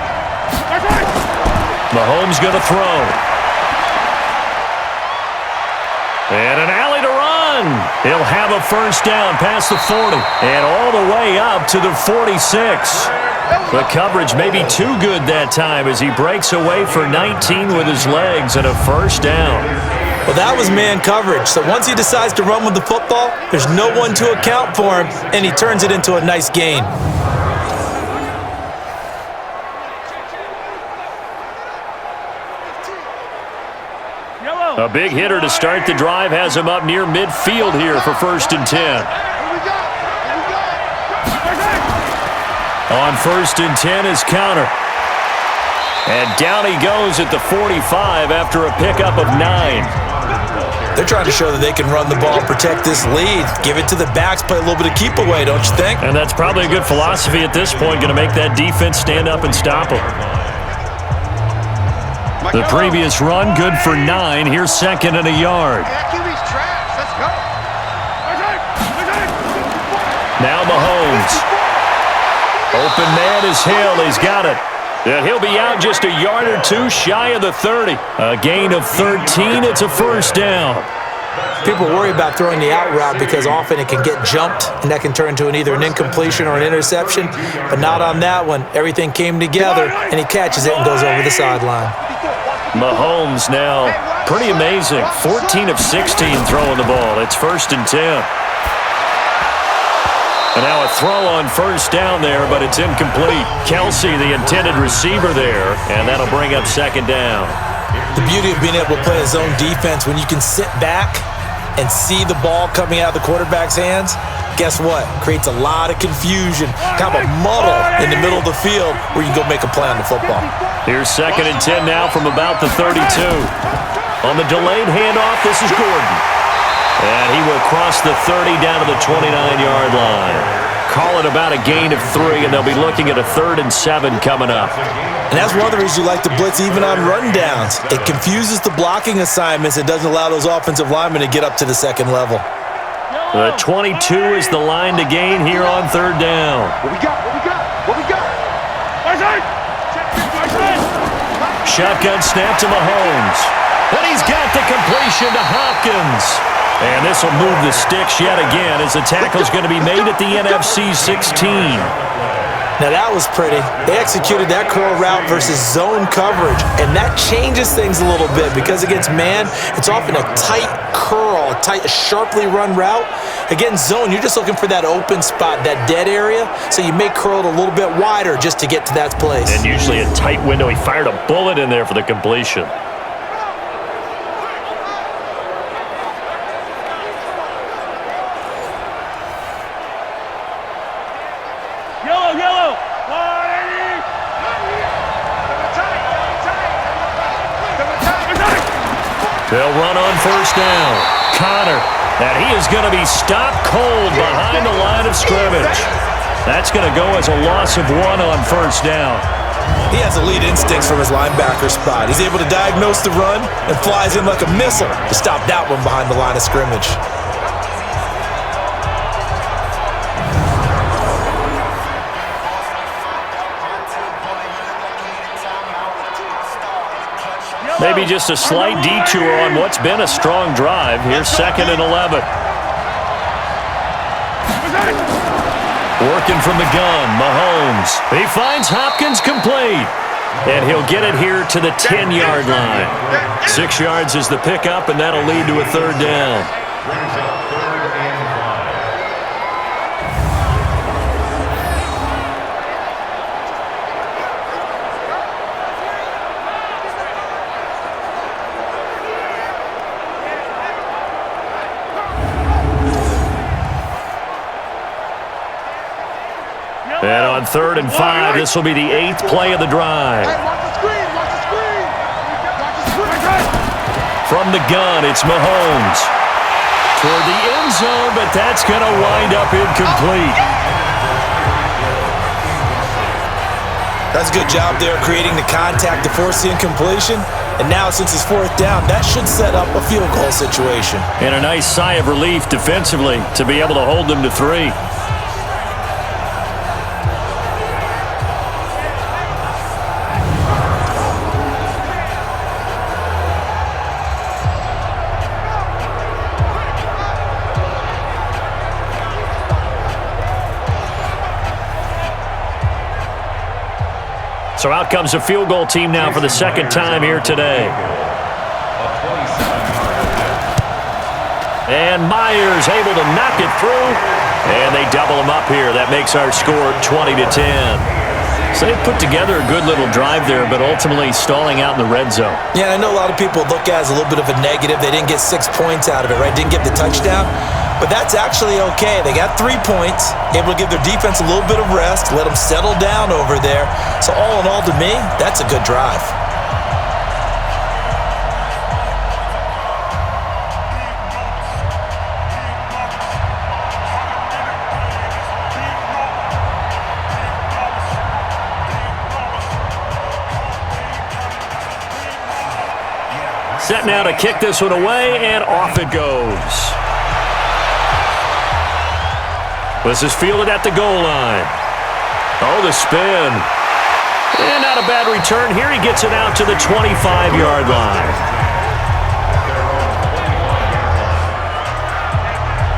Mahomes going to throw. And an alley to run. He'll have a 1st down past the 40 and all the way up to the 46. The coverage may be too good that time as he breaks away for 19 with his legs and a 1st down. Well, that was man coverage. So once he decides to run with the football, there's no one to account for him, and he turns it into a nice gain. A big hitter to start the drive has him up near midfield here for 1st and 10. On 1st and 10 is counter. And down he goes at the 45 after a pickup of 9. They're trying to show that they can run the ball, protect this lead, give it to the backs, play a little bit of keep away, don't you think? And that's probably a good philosophy at this point, going to make that defense stand up and stop them. The previous run, good for 9. Here's 2nd and a yard. Now Mahomes. Open man is Hill. He's got it. And he'll be out just a yard or two shy of the 30. A gain of 13. It's a 1st down. People worry about throwing the out route because often it can get jumped, and that can turn into either an incompletion or an interception. But not on that one. Everything came together, and he catches it and goes over the sideline. Mahomes now, pretty amazing. 14 of 16 throwing the ball. It's 1st and 10. And now a throw on 1st down there, but it's incomplete. Kelsey, the intended receiver there, and that'll bring up 2nd down. The beauty of being able to play a zone defense, when you can sit back and see the ball coming out of the quarterback's hands, guess what? Creates a lot of confusion, kind of a muddle in the middle of the field where you can go make a play on the football. Here's 2nd and 10 now from about the 32. On the delayed handoff, this is Gordon. And he will cross the 30 down to the 29-yard line. Call it about a gain of 3, and they'll be looking at a 3rd and 7 coming up. And that's one of the reasons you like to blitz even on rundowns. It confuses the blocking assignments. It doesn't allow those offensive linemen to get up to the 2nd level. The 22 is the line to gain here on 3rd down. What we got? Shotgun snap to Mahomes. And he's got the completion to Hopkins. And this will move the sticks yet again as the tackle's going to be made at the NFC 16. Now that was pretty. They executed that curl route versus zone coverage, and that changes things a little bit because against man, it's often a tight curl, a sharply run route. Against zone, you're just looking for that open spot, that dead area, so you may curl it a little bit wider just to get to that place. And usually a tight window. He fired a bullet in there for the completion. They'll run on 1st down. Connor, and he is going to be stopped cold behind the line of scrimmage. That's going to go as a loss of 1 on 1st down. He has elite instincts from his linebacker spot. He's able to diagnose the run and flies in like a missile to stop that one behind the line of scrimmage. Maybe just a slight detour on what's been a strong drive. Here's 2nd and 11. Working from the gun, Mahomes. He finds Hopkins complete. And he'll get it here to the 10-yard line. 6 yards is the pickup, and that'll lead to a 3rd down. And on 3rd and 5, this will be the 8th play of the drive. From the gun, it's Mahomes. Toward the end zone, but that's going to wind up incomplete. That's a good job there creating the contact to force the incompletion. And now, since it's 4th down, that should set up a field goal situation. And a nice sigh of relief defensively to be able to hold them to 3. So out comes a field goal team now for the 2nd time here today. And Myers able to knock it through. And they double him up here. That makes our score 20-10. So they put together a good little drive there, but ultimately stalling out in the red zone. Yeah, I know a lot of people look at it as a little bit of a negative. They didn't get 6 points out of it, right? Didn't get the touchdown. But that's actually okay. They got 3 points, able to give their defense a little bit of rest, let them settle down over there. So all in all, to me, that's a good drive. Set now to kick this one away, and off it goes. This is fielded at the goal line. Oh, the spin. And not a bad return here. He gets it out to the 25-yard line.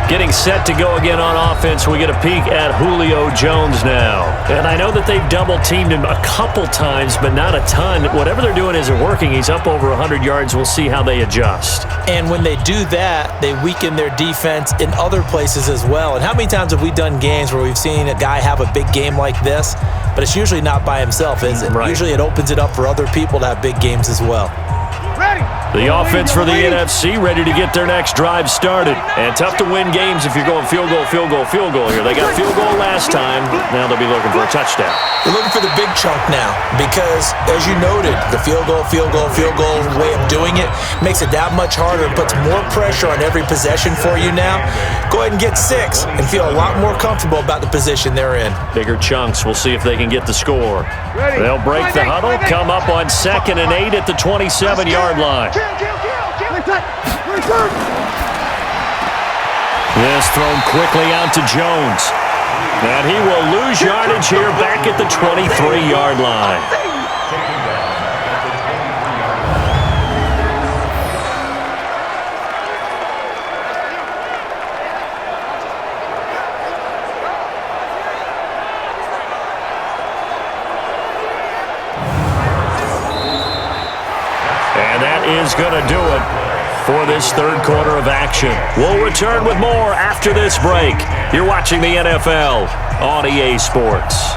Getting set to go again on offense. We get a peek at Julio Jones now. And I know that they've double-teamed him a couple times, but not a ton. Whatever they're doing isn't working. He's up over 100 yards. We'll see how they adjust. And when they do that, they weaken their defense in other places as well. And how many times have we done games where we've seen a guy have a big game like this, but it's usually not by himself, is it? Right. Usually it opens it up for other people to have big games as well. The offense for the NFC ready to get their next drive started. And tough to win games if you're going field goal, field goal, field goal here. They got field goal last time. Now they'll be looking for a touchdown. They're looking for the big chunk now because, as you noted, the field goal way of doing it makes it that much harder and puts more pressure on every possession for you now. Go ahead and get 6 and feel a lot more comfortable about the position they're in. Bigger chunks. We'll see if they can get the score. They'll break the huddle, come up on 2nd and 8 at the 27-yard line. This thrown quickly out to Jones. And he will lose yardage here back at the 23-yard line. And that is going to do it for this third quarter of action. We'll return with more after this break. You're watching the NFL on EA Sports.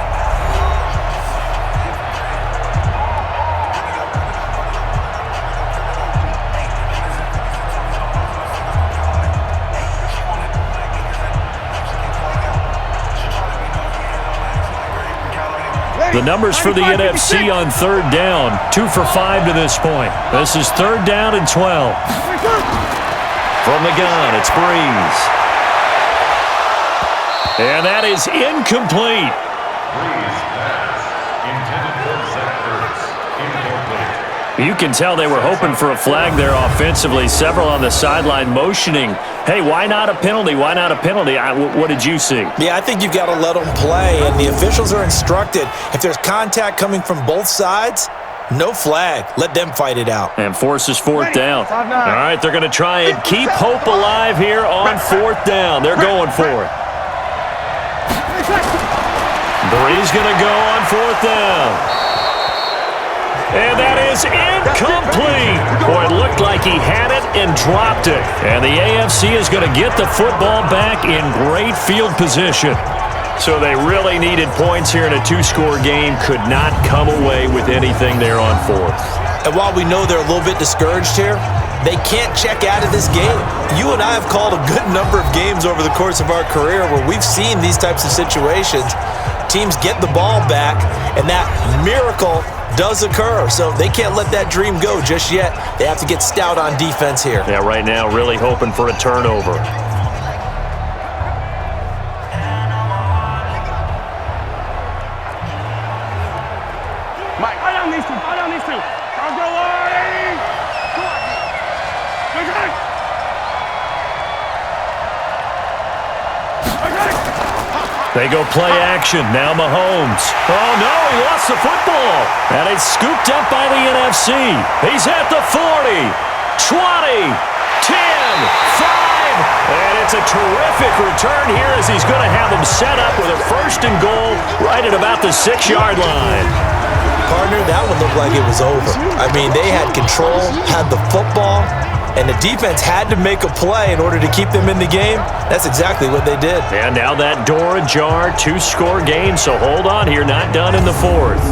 The numbers for the NFC on 3rd down, 2 for 5 to this point. This is 3rd down and 12. From the gun, it's Breeze. And that is incomplete. Breeze pass. Intended for Zach Ertz. Incomplete. You can tell they were hoping for a flag there offensively. Several on the sideline motioning, hey, why not a penalty? Why not a penalty? What did you see? Yeah, I think you've got to let them play, and the officials are instructed. If there's contact coming from both sides, no flag. Let them fight it out. And forces 4th down. All right, they're going to try and keep hope alive here on 4th down. They're going for it. Breeze going to go on 4th down. And that is incomplete. Boy, it looked like he had it and dropped it. And the AFC is going to get the football back in great field position. So they really needed points here in a 2-score game. Could not come away with anything there on 4th. And while we know they're a little bit discouraged here, they can't check out of this game. You and I have called a good number of games over the course of our career where we've seen these types of situations. Teams get the ball back, and that miracle does occur. So they can't let that dream go just yet. They have to get stout on defense here. Yeah, right now really hoping for a turnover. Mike, I don't need to. I'll go away. They go play action. Now Mahomes. Oh, no, he lost the football. And it's scooped up by the NFC. He's at the 40, 20, 10, 5. And it's a terrific return here as he's going to have them set up with a 1st and goal right at about the 6-yard line. Partner, that one looked like it was over. I mean, they had control, had the football, and the defense had to make a play in order to keep them in the game. That's exactly what they did. And now that door ajar, 2-score game, so hold on here, not done in the fourth.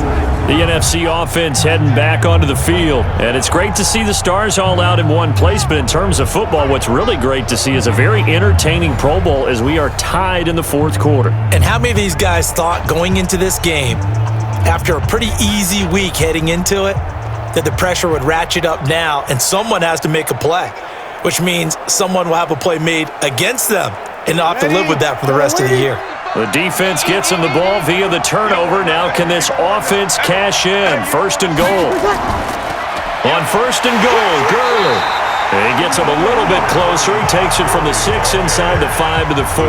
The NFC offense heading back onto the field, and it's great to see the stars all out in one place, but in terms of football, what's really great to see is a very entertaining Pro Bowl as we are tied in the fourth quarter. And how many of these guys thought going into this game, after a pretty easy week heading into it, that the pressure would ratchet up now and someone has to make a play, which means someone will have a play made against them and they'll have to live with that for the rest of the year. The defense gets him the ball via the turnover. Now can this offense cash in? First and goal. On first and goal, Gurley. And he gets him a little bit closer. He takes it from the 6 inside the 5 to the 4.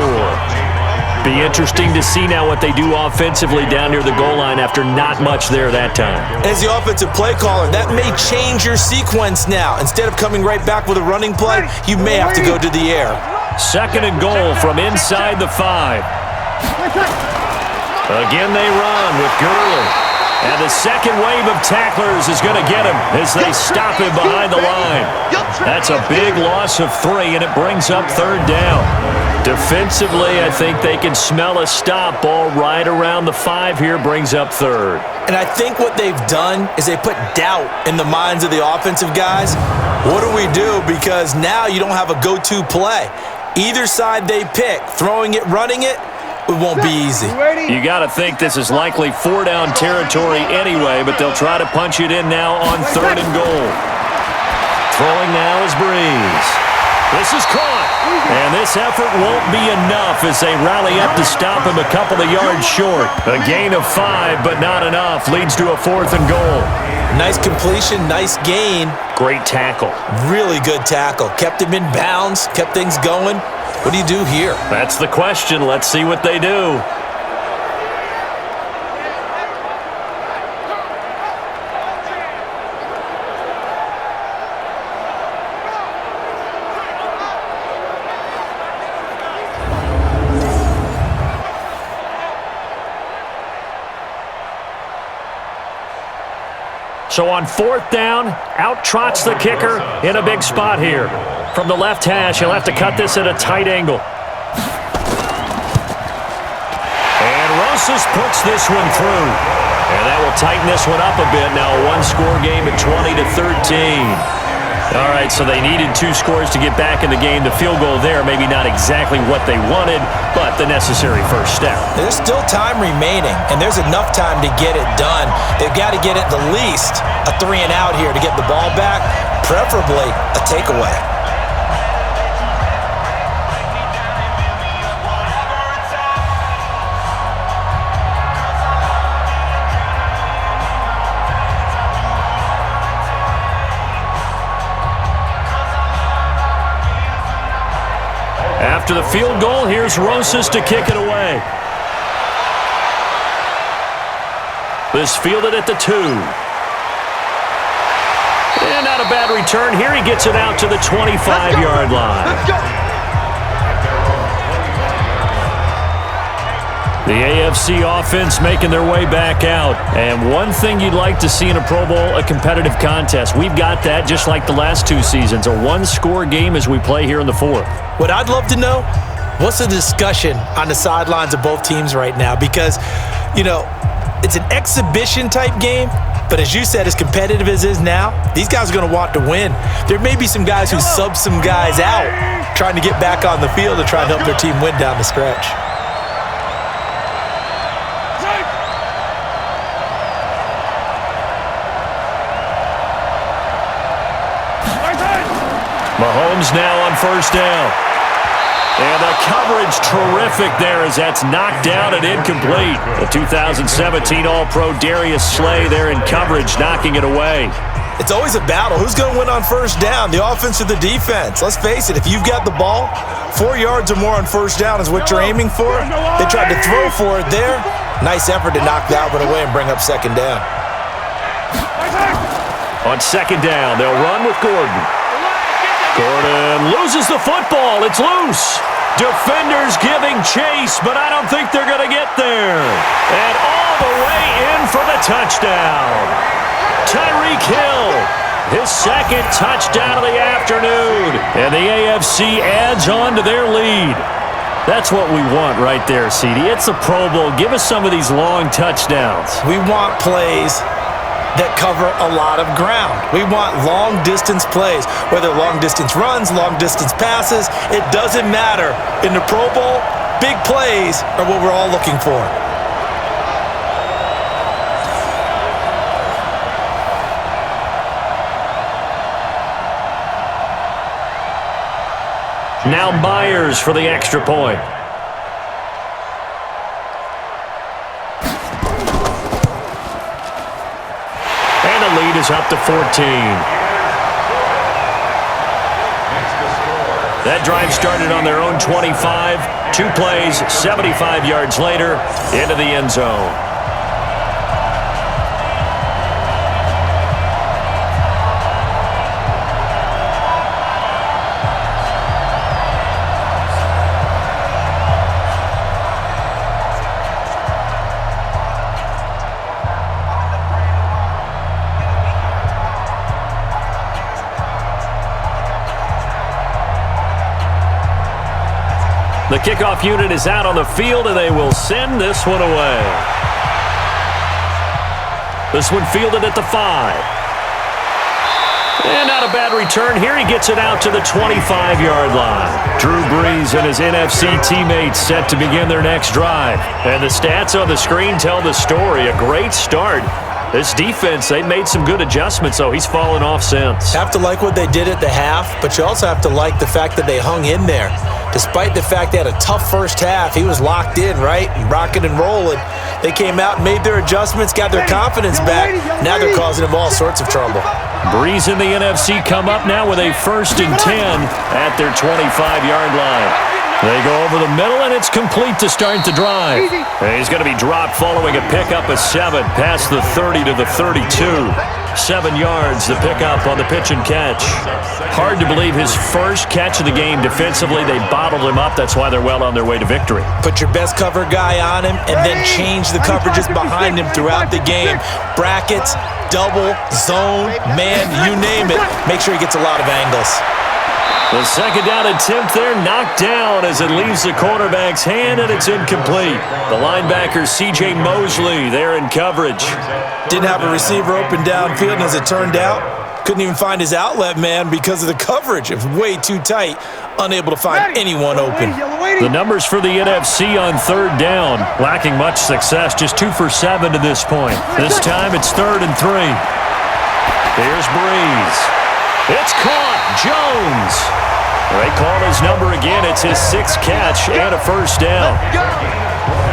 Be interesting to see now what they do offensively down near the goal line after not much there that time. As the offensive play caller, that may change your sequence now. Instead of coming right back with a running play, you may have to go to the air. Second and goal from inside the 5. Again they run with Gurley. And the second wave of tacklers is going to get him as they stop him behind the line. That's a big loss of 3, and it brings up third down. Defensively, I think they can smell a stop. Ball right around the 5 here brings up third. And I think what they've done is they put doubt in the minds of the offensive guys. What do we do? Because now you don't have a go-to play. Either side they pick, throwing it, running it, it won't be easy. You got to think this is likely 4-down territory anyway, but they'll try to punch it in now on third and goal. Throwing now is Breeze. This is caught, and this effort won't be enough as they rally up to stop him a couple of yards short. A gain of 5, but not enough, leads to a fourth and goal. Nice completion, nice gain. Great tackle. Really good tackle. Kept him in bounds, kept things going. What do you do here? That's the question. Let's see what they do. So on fourth down, out trots the kicker in a big spot here. From the left hash, he'll have to cut this at a tight angle. And Rosas puts this one through. And that will tighten this one up a bit. Now a one-score game at 20-13. All right, so they needed 2 scores to get back in the game. The field goal there, maybe not exactly what they wanted, but the necessary first step. There's still time remaining, and there's enough time to get it done. They've got to get at the least a 3-and-out here to get the ball back, preferably a takeaway. After the field goal, here's Rosas to kick it away. This fielded at the 2. And not a bad return here. He gets it out to the 25-yard line. Let's go. The AFC offense making their way back out. And one thing you'd like to see in a Pro Bowl, a competitive contest. We've got that just like the last 2 seasons. A one-score game as we play here in the fourth. What I'd love to know, what's the discussion on the sidelines of both teams right now? Because, you know, it's an exhibition type game, but as you said, as competitive as it is now, these guys are going to want to win. There may be some guys who sub some guys out trying to get back on the field to try and help their team win down the stretch. Mahomes now on first down. And the coverage terrific there as that's knocked down and incomplete. The 2017 All-Pro Darius Slay there in coverage, knocking it away. It's always a battle. Who's going to win on first down, the offense or the defense? Let's face it, if you've got the ball, 4 yards or more on first down is what you're aiming for. They tried to throw for it there. Nice effort to knock that one away and bring up second down. On second down, they'll run with Gordon. Gordon loses the football. It's loose. Defenders giving chase, but I don't think they're going to get there. And all the way in for the touchdown. Tyreek Hill His second touchdown of the afternoon. And the AFC adds on to their lead. That's what we want right there, CD. It's a Pro Bowl. Give us some of these long touchdowns. We want plays that cover a lot of ground. We want long-distance plays, whether long-distance runs, long-distance passes. It doesn't matter. In the Pro Bowl, big plays are what we're all looking for. Now Myers for the extra point. And the lead is up to 14. That drive started on their own 25. 2 plays, 75 yards later, into the end zone. The kickoff unit is out on the field, and they will send this one away. This one fielded at the 5. And not a bad return here. He gets it out to the 25-yard line. Drew Brees and his NFC teammates set to begin their next drive. And the stats on the screen tell the story. A great start. This defense, they made some good adjustments, so he's fallen off since. Have to like what they did at the half, but you also have to like the fact that they hung in there. Despite the fact they had a tough first half, he was locked in, right? And rocking and rolling. They came out and made their adjustments, got their confidence back. Now they're causing him all sorts of trouble. Brees and the NFC come up now with a 1st and 10 at their 25-yard line. They go over the middle, and it's complete to start the drive. And he's going to be dropped following a pickup of 7 past the 30 to the 32. 7 yards, the pickup on the pitch and catch. Hard to believe his first catch of the game defensively. They bottled him up. That's why they're well on their way to victory. Put your best cover guy on him and then change the coverages behind him throughout the game. Brackets, double, zone, man, you name it. Make sure he gets a lot of angles. The second down attempt there knocked down as it leaves the quarterback's hand, and it's incomplete. The linebacker, C.J. Mosley, there in coverage. Didn't have a receiver open downfield, and as it turned out, couldn't even find his outlet man because of the coverage. It was way too tight, unable to find anyone open. The numbers for the NFC on 3rd down, lacking much success, just 2 for 7 to this point. This time it's 3rd and 3. Here's Brees. It's caught. Jones. They call his number again. It's his 6th catch and a 1st down.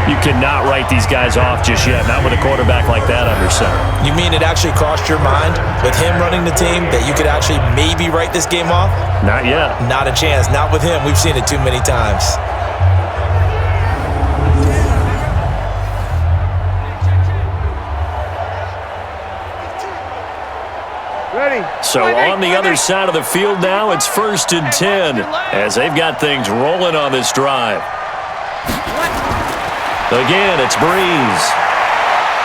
You cannot write these guys off just yet, not with a quarterback like that under center. You mean it actually crossed your mind with him running the team that you could actually maybe write this game off? Not yet. Not a chance. Not with him. We've seen it too many times. So on the other side of the field now, it's 1st and 10 as they've got things rolling on this drive. Again, it's Brees.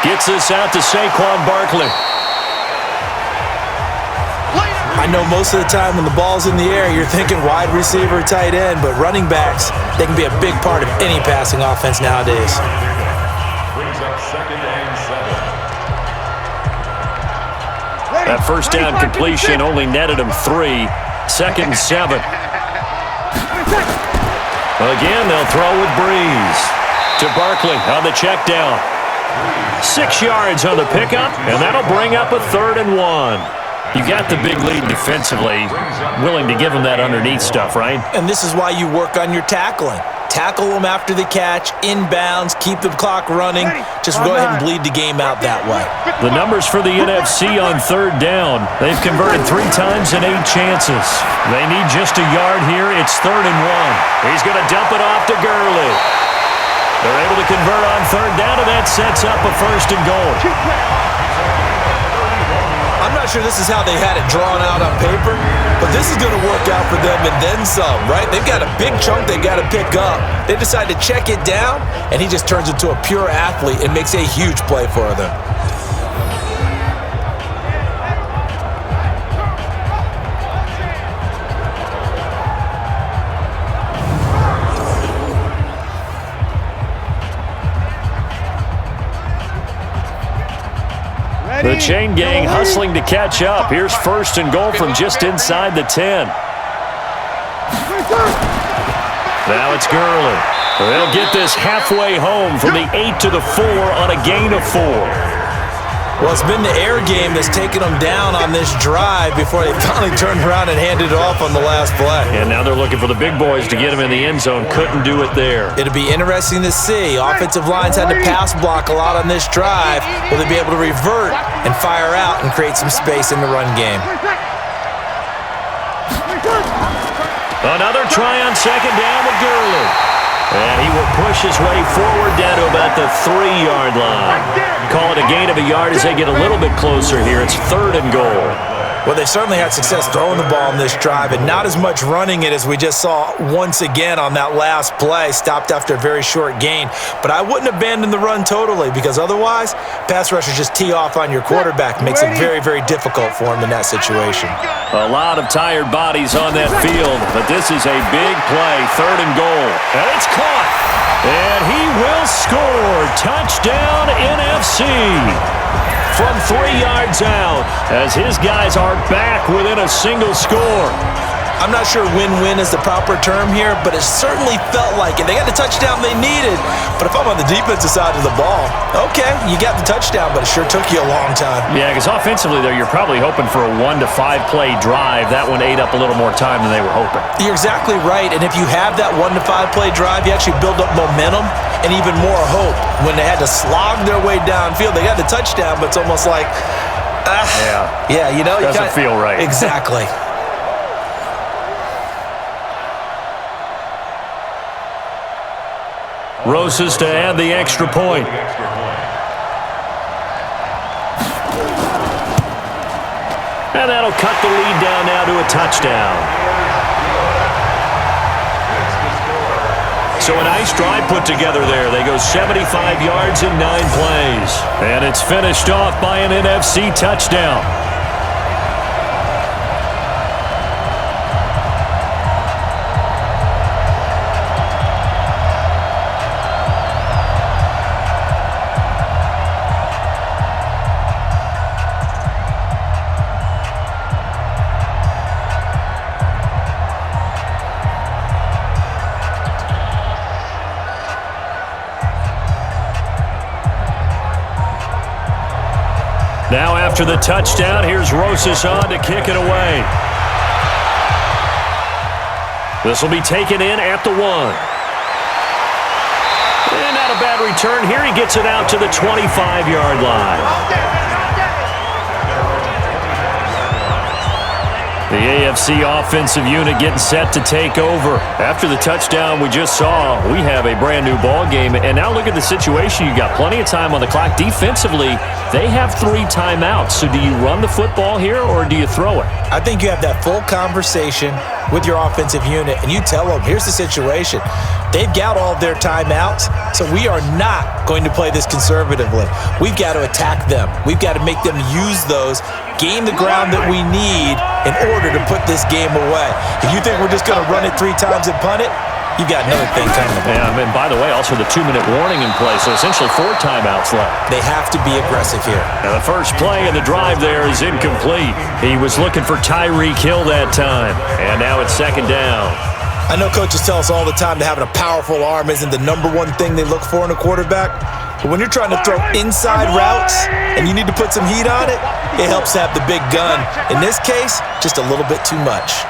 Gets this out to Saquon Barkley. I know most of the time when the ball's in the air, you're thinking wide receiver, tight end, but running backs, they can be a big part of any passing offense nowadays. Brings up 2nd and 7. That 1st down completion only netted him 3. 2nd and 7. Again, they'll throw with Brees. To Barkley on the check down. 6 yards on the pickup, and that'll bring up a 3rd and 1. You got the big lead defensively, willing to give them that underneath stuff, right? And this is why you work on your tackling. Tackle them after the catch, inbounds, keep the clock running. Just go ahead and bleed the game out that way. The numbers for the NFC on 3rd down. They've converted 3 times in 8 chances. They need just a yard here. It's 3rd and 1. He's going to dump it off to Gurley. They're able to convert on 3rd down, and that sets up a 1st and goal. I'm not sure this is how they had it drawn out on paper, but this is going to work out for them and then some, right? They've got a big chunk they got to pick up. They decide to check it down, and he just turns into a pure athlete and makes a huge play for them. The chain gang hustling to catch up. Here's 1st and goal from just inside the 10. Now it's Gurley. They'll get this halfway home from the 8 to the 4 on a gain of 4. Well, it's been the air game that's taken them down on this drive before they finally turned around and handed it off on the last play. And now they're looking for the big boys to get him in the end zone. Couldn't do it there. It'll be interesting to see. Offensive lines had to pass block a lot on this drive. Will they be able to revert and fire out and create some space in the run game? Another try on 2nd down with Gurley. And he will push his way forward down to about the 3-yard line. Call it a gain of a yard as they get a little bit closer here. It's 3rd and goal. Well, they certainly had success throwing the ball in this drive and not as much running it as we just saw once again on that last play. Stopped after a very short gain. But I wouldn't abandon the run totally because otherwise, pass rushers just tee off on your quarterback. Makes it very, very difficult for him in that situation. A lot of tired bodies on that field, but this is a big play. 3rd and goal. And it's caught. And he will score. Touchdown, NFC. From 3 yards out as his guys are back within a single score. I'm not sure win-win is the proper term here, but it certainly felt like it. They got the touchdown they needed, but if I'm on the defensive side of the ball, okay, you got the touchdown, but it sure took you a long time. Yeah, because offensively, though, you're probably hoping for a 1 to 5 play drive. That one ate up a little more time than they were hoping. You're exactly right, and if you have that 1 to 5 play drive, you actually build up momentum and even more hope. When they had to slog their way downfield, they got the touchdown, but it's almost like, yeah, you know, doesn't feel right. Exactly. Rosas to add the extra point. And that'll cut the lead down now to a touchdown. So a nice drive put together there. They go 75 yards in 9 plays. And it's finished off by an NFC touchdown. Now after the touchdown, here's Rosas on to kick it away. This will be taken in at the 1. And not a bad return here. He gets it out to the 25-yard line. The AFC offensive unit getting set to take over. After the touchdown we just saw, we have a brand new ball game. And now look at the situation. You got plenty of time on the clock. Defensively, they have 3 timeouts. So do you run the football here or do you throw it? I think you have that full conversation with your offensive unit, and you tell them, here's the situation. They've got all of their timeouts, so we are not going to play this conservatively. We've got to attack them. We've got to make them use those, gain the ground that we need in order to put this game away. If you think we're just going to run it 3 times and punt it, you've got another thing coming. Yeah, and by the way, also the 2-minute warning in play, so essentially 4 timeouts left. They have to be aggressive here. Now the first play of the drive there is incomplete. He was looking for Tyreek Hill that time, and now it's 2nd down. I know coaches tell us all the time that having a powerful arm isn't the #1 thing they look for in a quarterback, but when you're trying to throw inside routes and you need to put some heat on it, it helps to have the big gun. In this case, just a little bit too much.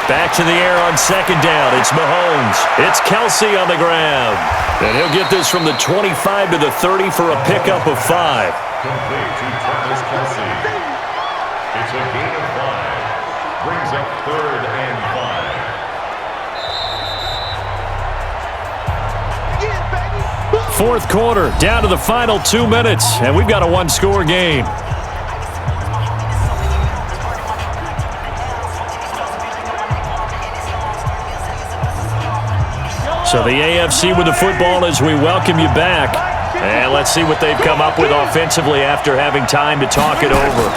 Back to the air on 2nd down. It's Mahomes. It's Kelsey on the ground. And he'll get this from the 25 to the 30 for a pickup of 5. Complete to Travis Kelsey. It's a gain of 5. Brings up 3rd and 5. Fourth quarter, down to the final 2 minutes, and we've got a 1-score game. So the AFC with the football as we welcome you back. And let's see what they've come up with offensively after having time to talk it over.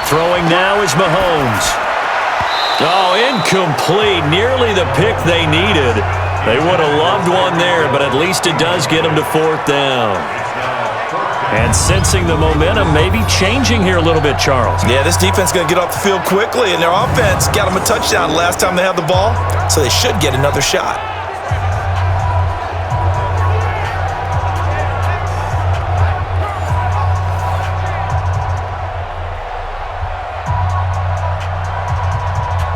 Throwing now is Mahomes. Oh, incomplete. Nearly the pick they needed. They would have loved one there, but at least it does get them to 4th down. And sensing the momentum maybe changing here a little bit, Charles. Yeah, this defense is going to get off the field quickly, and their offense got them a touchdown last time they had the ball, so they should get another shot.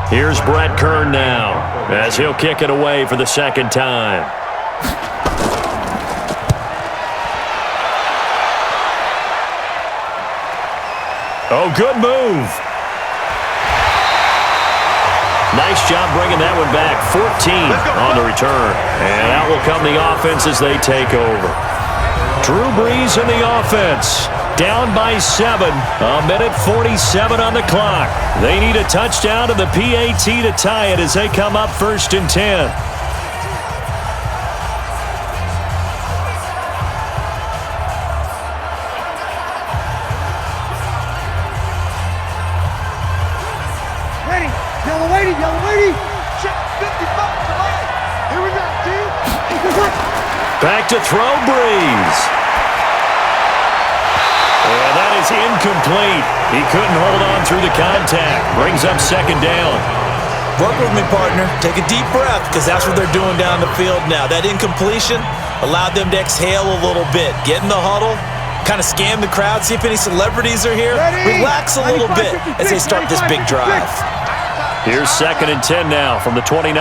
Here's Brett Kern now, as he'll kick it away for the second time. Oh, good move. Nice job bringing that one back. 14 on the return. And out will come the offense as they take over. Drew Brees in the offense. Down by 7. A minute 47 on the clock. They need a touchdown to the PAT to tie it as they come up 1st and 10. Ready. Yellow lady. Check 55 to mine. Here we go, team. Back to throw, Brees. And that is incomplete. He couldn't hold on through the contact. Brings up 2nd down. Work with me, partner. Take a deep breath, because that's what they're doing down the field now. That incompletion allowed them to exhale a little bit. Get in the huddle, kind of scan the crowd, see if any celebrities are here. Relax a little bit as they start this big drive. Here's 2nd and 10 now from the 29.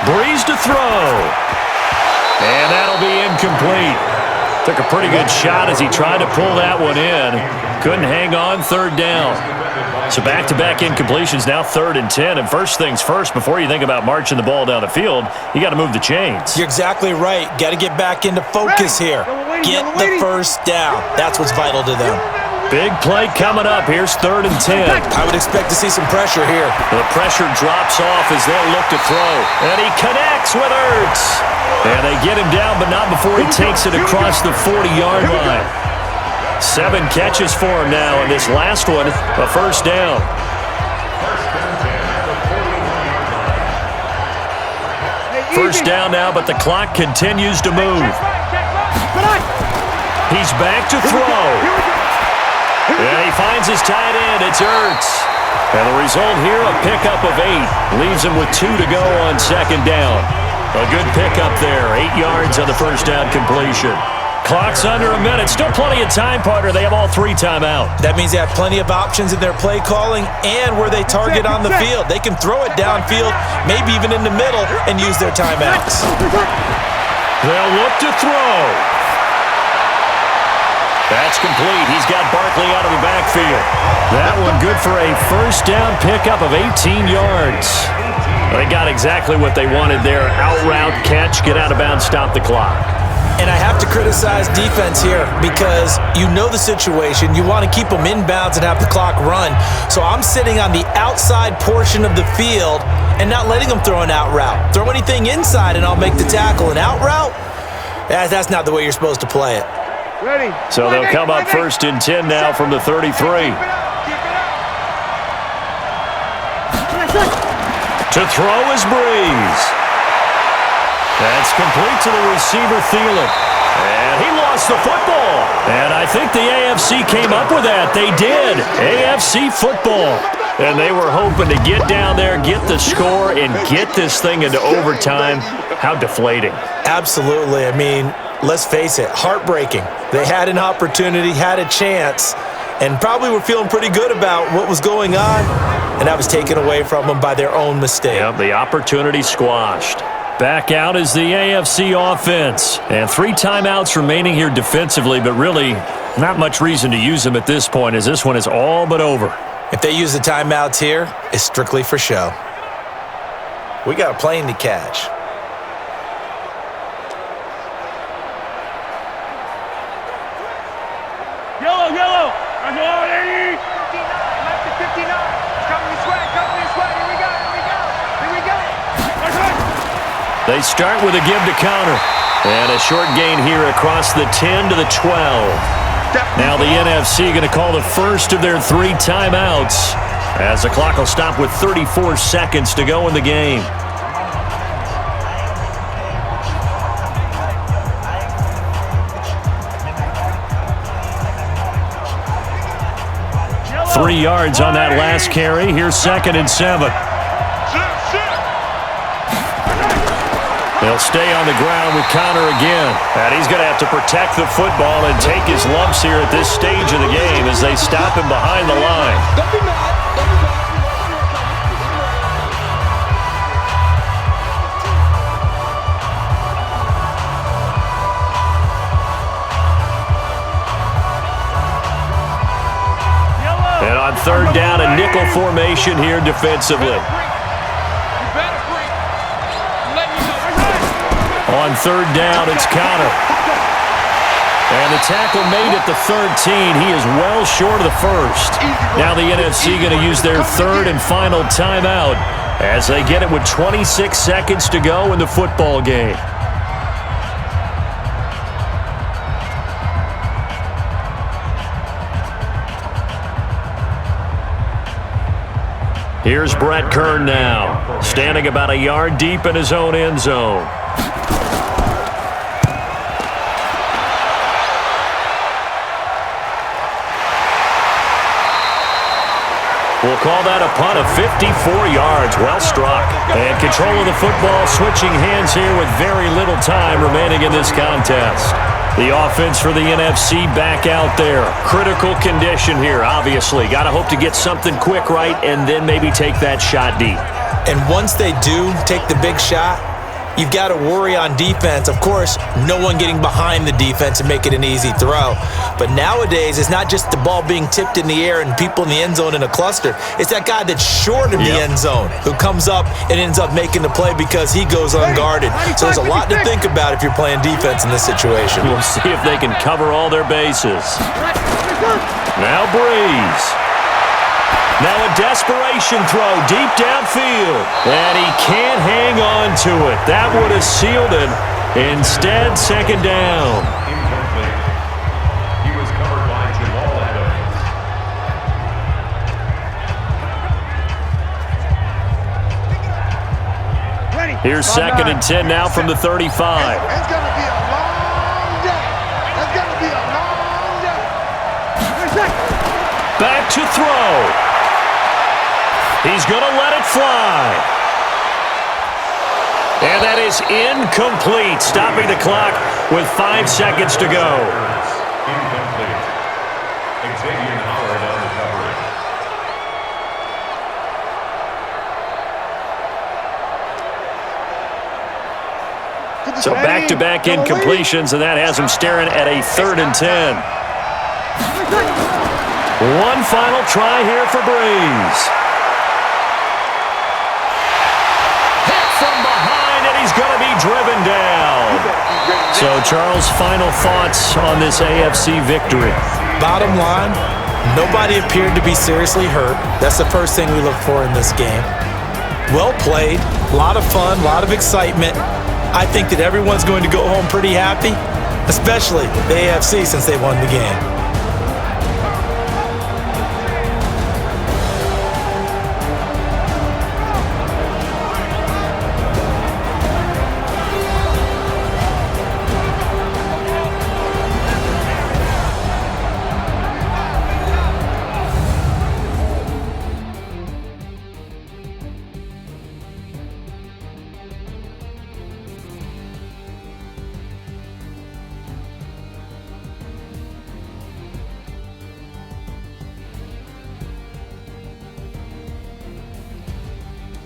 Brees to throw. And that'll be incomplete. Took a pretty good shot as he tried to pull that one in. Couldn't hang on 3rd down. So back-to-back incompletions, now 3rd and 10. And first things first, before you think about marching the ball down the field, you got to move the chains. You're exactly right. Got to get back into focus here. Get the first down. That's what's vital to them. Big play coming up. Here's 3rd and 10. I would expect to see some pressure here. The pressure drops off as they'll look to throw. And he connects with Ertz. And they get him down, but not before he takes it across the 40-yard line. 7 catches for him now, and this last one, a 1st down. First down now, but the clock continues to move. He's back to throw. And he finds his tight end. It's Ertz. And the result here, a pickup of 8. Leaves him with 2 to go on 2nd down. A good pickup there. 8 yards on the first down completion. Clock's under a minute. Still plenty of time, partner. They have all 3 timeouts. That means they have plenty of options in their play calling and where they target on the field. They can throw it downfield, maybe even in the middle, and use their timeouts. They'll look to throw. That's complete. He's got Barkley out of the backfield. That one good for a first down pickup of 18 yards. They got exactly what they wanted there. Out route, catch, get out of bounds, stop the clock. And I have to criticize defense here because you know the situation. You want to keep them inbounds and have the clock run. So I'm sitting on the outside portion of the field and not letting them throw an out route. Throw anything inside and I'll make the tackle. An out route? That's not the way you're supposed to play it. Ready. So they'll come up 1st and 10 now from the 33. To throw is Brees. That's complete to the receiver, Thielen. And he lost the football. And I think the AFC came up with that. They did. AFC football. And they were hoping to get down there, get the score, and get this thing into overtime. How deflating. Absolutely. I mean, let's face it, heartbreaking. They had an opportunity, had a chance, and probably were feeling pretty good about what was going on, and that was taken away from them by their own mistake. Yep, the opportunity squashed. Back out is the AFC offense. And 3 timeouts remaining here defensively, but really not much reason to use them at this point as this one is all but over. If they use the timeouts here, it's strictly for show. We got a plane to catch. Yellow. I'm going 80. 59. Left to 59. Coming this way. Here we go. They start with a give to counter. And a short gain here across the 10 to the 12. Now the NFC going to call the first of their 3 timeouts as the clock will stop with 34 seconds to go in the game. 3 yards on that last carry. Here's 2nd and 7. They'll stay on the ground with Connor again. And he's going to have to protect the football and take his lumps here at this stage of the game as they stop him behind the line. Don't be mad. And on 3rd down, a nickel formation here defensively. On 3rd down, it's Connor. And the tackle made at the 13. He is well short of the first. Now the NFC going to use their 3rd and final timeout as they get it with 26 seconds to go in the football game. Here's Brett Kern now, standing about a yard deep in his own end zone. We'll call that a punt of 54 yards. Well struck. And control of the football switching hands here with very little time remaining in this contest. The offense for the NFC back out there. Critical condition here, obviously. Got to hope to get something quick right and then maybe take that shot deep. And once they do take the big shot, you've got to worry on defense. Of course, no one getting behind the defense and make it an easy throw. But nowadays, it's not just the ball being tipped in the air and people in the end zone in a cluster. It's that guy that's short of the end zone who comes up and ends up making the play because he goes unguarded. So there's a lot to think about if you're playing defense in this situation. We'll see if they can cover all their bases. Now Breeze. Now a desperation throw deep downfield. And he can't hang on to it. That would have sealed it. Instead, 2nd down. Incomplete. He was covered by Jamal Adams. Here's 2nd and 10 now from the 35. It's going to be a long day. It's going to be a long day. Back to throw. He's going to let it fly. And that is incomplete, stopping the clock with 5 seconds to go. Incomplete. Xavier Howard on the coverage. So back-to-back incompletions, and that has him staring at a 3rd and 10. One final try here for Breeze. From behind, and he's going to be driven down. So, Charles, final thoughts on this AFC victory? Bottom line, nobody appeared to be seriously hurt. That's the first thing we look for in this game. Well played, a lot of fun, a lot of excitement. I think that everyone's going to go home pretty happy, especially the AFC since they won the game.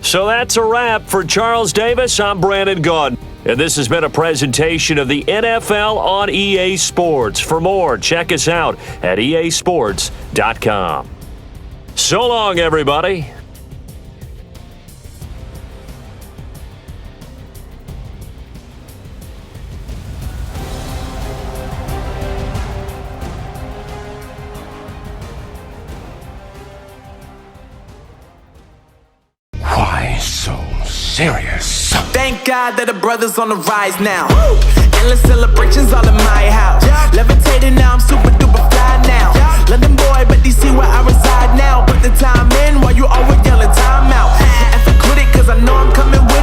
So that's a wrap for Charles Davis. I'm Brandon Gaudin. And this has been a presentation of the NFL on EA Sports. For more, check us out at easports.com. So long, everybody. Why so serious? Thank God that the brothers on the rise now. Endless celebrations all in my house. Levitating now, I'm super duper fly now. London boy, but DC where I reside now. Put the time in while you always yelling time out. And I quit it cause I know I'm coming with